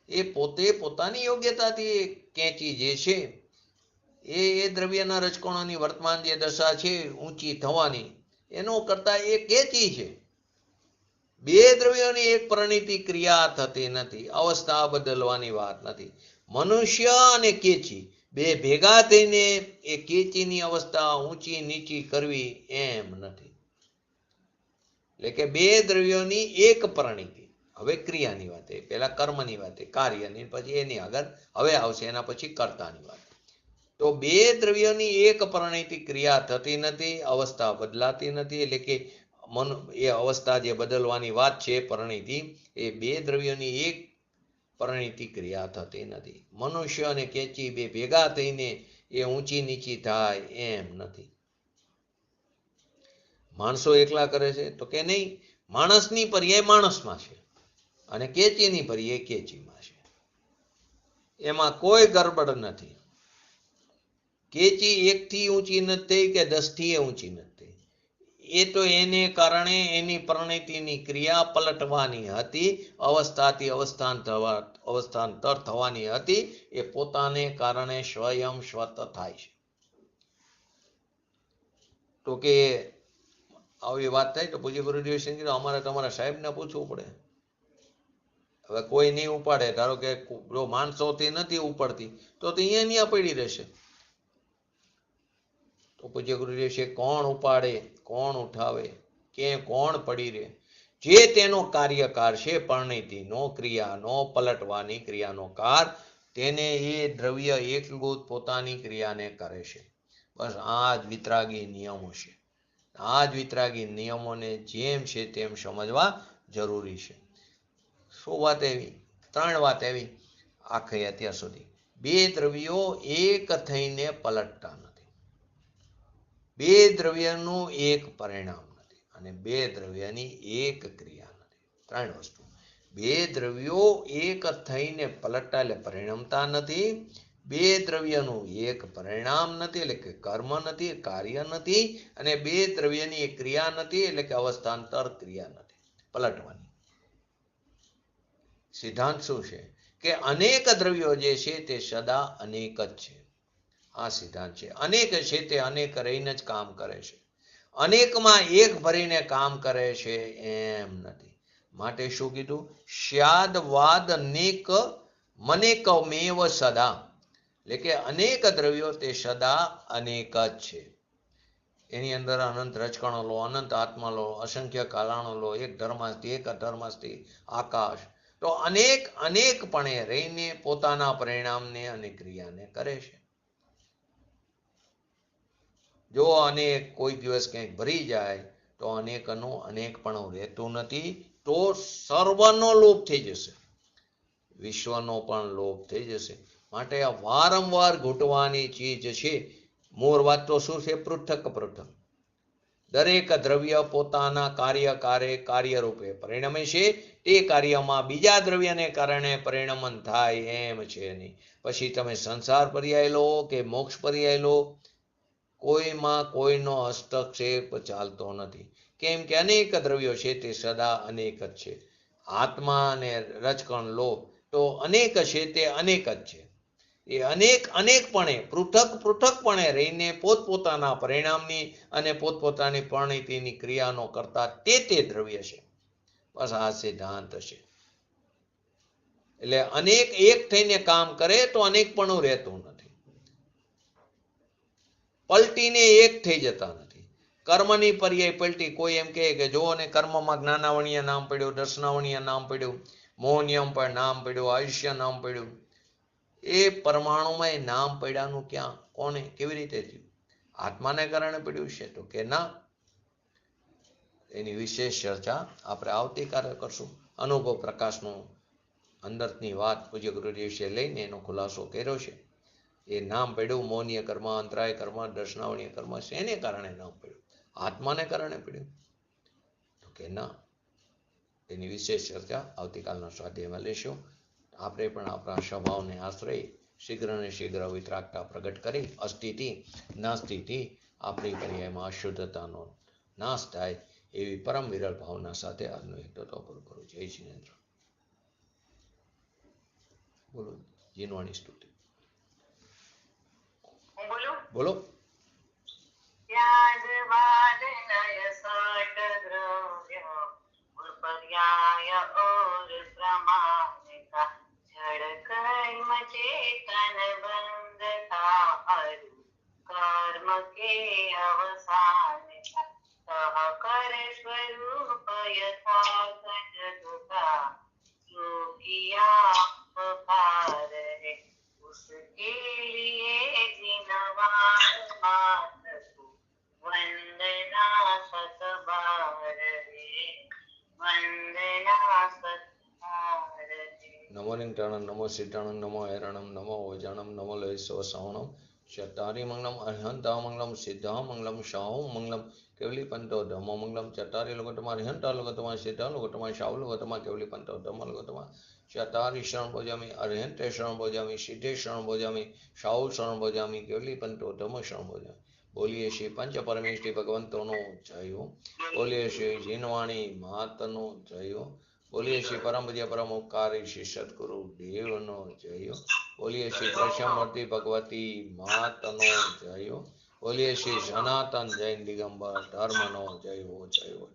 એ પોતે પોતાની યોગ્યતાથી કેંચી જે છે એ દ્રવ્યના રજકણોની વર્તમાન જે દશા છે ઊંચી થવાની, એનો કરતા એ કેંચી છે. બે દ્રવ્યોની એક પરિણીતિ ક્રિયા થતી નથી. અવસ્થા બદલવાની વાત નથી. મનુષ્ય અને કેચી બે ભેગા થઈને એ કેચીની અવસ્થા ઊંચી નીચી કરવી એમ નથી. એટલે કે બે દ્રવ્યોની એક પરિણીતિ. હવે ક્રિયાની વાત, પેલા કર્મની વાત, કાર્યની, પછી એની આગળ હવે આવશે એના પછી કર્તાની વાત. તો બે દ્રવ્યોની એક પરિણીતિ ક્રિયા થતી નથી, અવસ્થા બદલાતી નથી. એટલે કે એ અવસ્થા જે બદલવાની વાત છે પરિણીતિ, એ બે દ્રવ્યોની એક પરિણીતિ ક્રિયા થતી નથી. મનુષ્ય અને કેચી બે ભેગા થઈને એ ઊંચી નીચી થાય એમ નથી. માણસો એકલા કરે છે તો કે નહીં, માણસની પર્યાય માણસમાં છે અને કેચીની પર્યાય કેચીમાં છે. એમાં કોઈ ગરબડ નથી. કેચી 1 થી ઊંચી નથી થઈ કે 10 થી ઊંચી નથી થઈ. એ તો એને કારણે એની પરિણીતિની ક્રિયા પલટવાની હતી, અવસ્થાથી અવસ્થાંતર થવાની હતી. એ પોતાને કારણે સ્વયં સ્વત થાય છે. તો કે આવી વાત થાય તો પૂજ્ય ગુરુદેવ કીધું અમારે તમારા સાહેબને પૂછવું પડે. હવે કોઈ નહીં ઉપાડે, ધારો કે જો માણસોથી નથી ઉપડતી તો અહીંયા પડી રહેશે. તો પૂજ્ય ગુરુદેવ છે કોણ ઉપાડે, કોણ ઉઠાવે, કે કોણ પડી રહે? જે તેનો કાર્યકાર છે, પરિણીતિનો ક્રિયાનો પલટવાની ક્રિયાનો કાર, તેને એ દ્રવ્ય એકલું પોતાની ક્રિયાને કરે છે. બસ આ જ વિતરાગી નિયમો છે. આ જ વિતરાગી નિયમોને જેમ છે તેમ સમજવા જરૂરી છે. શું વાત એવી? 3 વાત એવી આખી અત્યાર સુધી. 2 દ્રવ્યો એક થઈને પલટતા નથી, 2 દ્રવ્યનું એક પરિણામ નથી, અને 2 દ્રવ્યની એક ક્રિયા નથી. 3 વસ્તુ. 2 દ્રવ્યો એક થઈને પલટતા એટલે પરિણમતા નથી, 2 દ્રવ્યનું એક પરિણામ નથી એટલે કે કર્મ નથી, કાર્ય નથી, અને 2 દ્રવ્યની એક ક્રિયા નથી એટલે કે અવસ્થાંતર ક્રિયા નથી પલટવાની. સિદ્ધાંત શું છે કે અનેક દ્રવ્યો જે છે તે સદા અનેક જ છે. આ સિદ્ધાંત છે. અનેક છે તે અનેક રહીને જ કામ કરે છે. અનેકમાં એક ભરીને કામ કરે છે એમ નથી. માટે શું કીધું? સ્યાદ વાદ અનેક મનેકમેવ સદા, એટલે કે અનેક દ્રવ્યો તે સદા અનેક જ છે. એની અંદર અનંત રજકણો લો, અનંત આત્મા લો, અસંખ્ય કાલાણો લો, એક ધર્માસ્થી એક અધર્માસ્થી આકાશ, તો અનેકપણે રહીને પોતાના પરિણામને અને ક્રિયાને કરે છે. જો અનેક કોઈ દિવસ ક્યાંક ભરી જાય તો અનેકનું અનેકપણું રહેતું નથી, તો સર્વનો લોપ થઈ જશે, વિશ્વનો પણ લોપ થઈ જશે. માટે આ વારંવાર ઘૂંટવાની ચીજ છે. મૂળ વાત તો શું છે? પૃથક પૃથક. દરેક દ્રવ્ય પોતાના કાર્ય રૂપે પરિણમે છે. તે કાર્યમાં બીજા દ્રવ્યને કારણે પરિણમન થાય એમ છે નહીં. પછી તમે સંસાર પર્યાય લો કે મોક્ષ પર્યાય લો, કોઈમાં કોઈનો હસ્તક્ષેપ ચાલતો નથી. કેમ કે અનેક દ્રવ્યો છે તે સદા અનેક જ છે. આત્મા અને રજકણ લો તો અનેક છે તે અનેક જ છે. એ અનેકપણે પૃથકપણે રહીને પોતપોતાના પરિણામની અને પોતપોતાની પરિણીતિની ક્રિયાનો કરતા તે દ્રવ્ય છે. બસ આ સિદ્ધાંત છે. એટલે અનેક એક થઈને કામ કરે તો અનેકપણું રહેતું નથી, પલટીને એક થઈ જતા નથી. કર્મની પર્યાય પલટી. કોઈ એમ કહે કે જો ને કર્મમાં જ્ઞાનાવણીય નામ પડ્યું, દર્શનાવણીય નામ પડ્યું, મોહનિયમ પર નામ પડ્યું, આયુષ્ય નામ પડ્યું, એ પરમાણુમાં એ નામ પડ્યાનું ક્યાં, કોને, કેવી રીતે થયું? આત્માને કારણે પડ્યું છે? તો કે ના. એની વિશેષ ચર્ચા આપણે આવતીકાલે કરશું. અનુભવ પ્રકાશનો અંદરની વાત પૂજ્ય ગુરુદેવશે લઈને એનો ખુલાસો કર્યો છે. એ નામ પડ્યું મૌનીય કર્મ, અંતરાય કર્મ, દર્શનાવણીય કર્મ, શેને કારણે નામ પડ્યું? આત્માને કારણે પડ્યું? તો કે ના. એની વિશેષ ચર્ચા આવતીકાલના સ્વાધ્યાયમાં લેશું. આપણે પણ આપણા સ્વભાવને આશ્રય શીઘ્ર ને શીઘ્ર વિતરાગતા પ્રગટ કરી અસ્થિતિ નાસ્તિથી આપણી પર્યાયમાં અશુદ્ધતાનો નાશ થાય એવી પરમ વિરલ ભાવના સાથે આજનો હેતુ પૂરો કરું. જય જિનેન્દ્ર. બોલો જીનવાણી સ્તુતિ. બોલો. पर्याय और प्रमाणिका जड़ कर्म चेतन बंधता अरु कर्म के अवसान सह कर स्वरूप यथार्थ जगता जो किया उपकार है उसके लिए जिनवान मात्र को वंदना सतबार नमो लिंगटाणं नमो सिद्धाणं नमो ऐरणं नमो ओजाणं नमो लयस्व श्रवणं चत्तारि मंगलम अरिहंता मंगलम सिद्धा मंगलम शाहु मंगलम केवली पंतो धमो मंगलम चत्तारि लोकतमा अरिहंता लोकतमा सिद्धा लोकतमा शाहु लोकतमा केवली पंतो धमो लोकतमा चत्तारि शरण भोजामि अरिहंते शरण भोजामि सिद्धे शरण भोजामि शाहु शरण भोजामि केवली पंतो धमो शरण भोजामि. बोलिए श्री पंच परमेश्वरी भगवंतोनो जय हो. बोलिए श्री जीनवाणी मातनो जय हो. बोलिए श्री परम पूज्य परम उपकारी श्री सदगुरु देवनो जय हो. बोलिए श्री कृष्णमूर्ति भगवती मातनो जय हो. बोलिए श्री सनातन जैन दिगंबर धर्मनो जय हो. जय हो.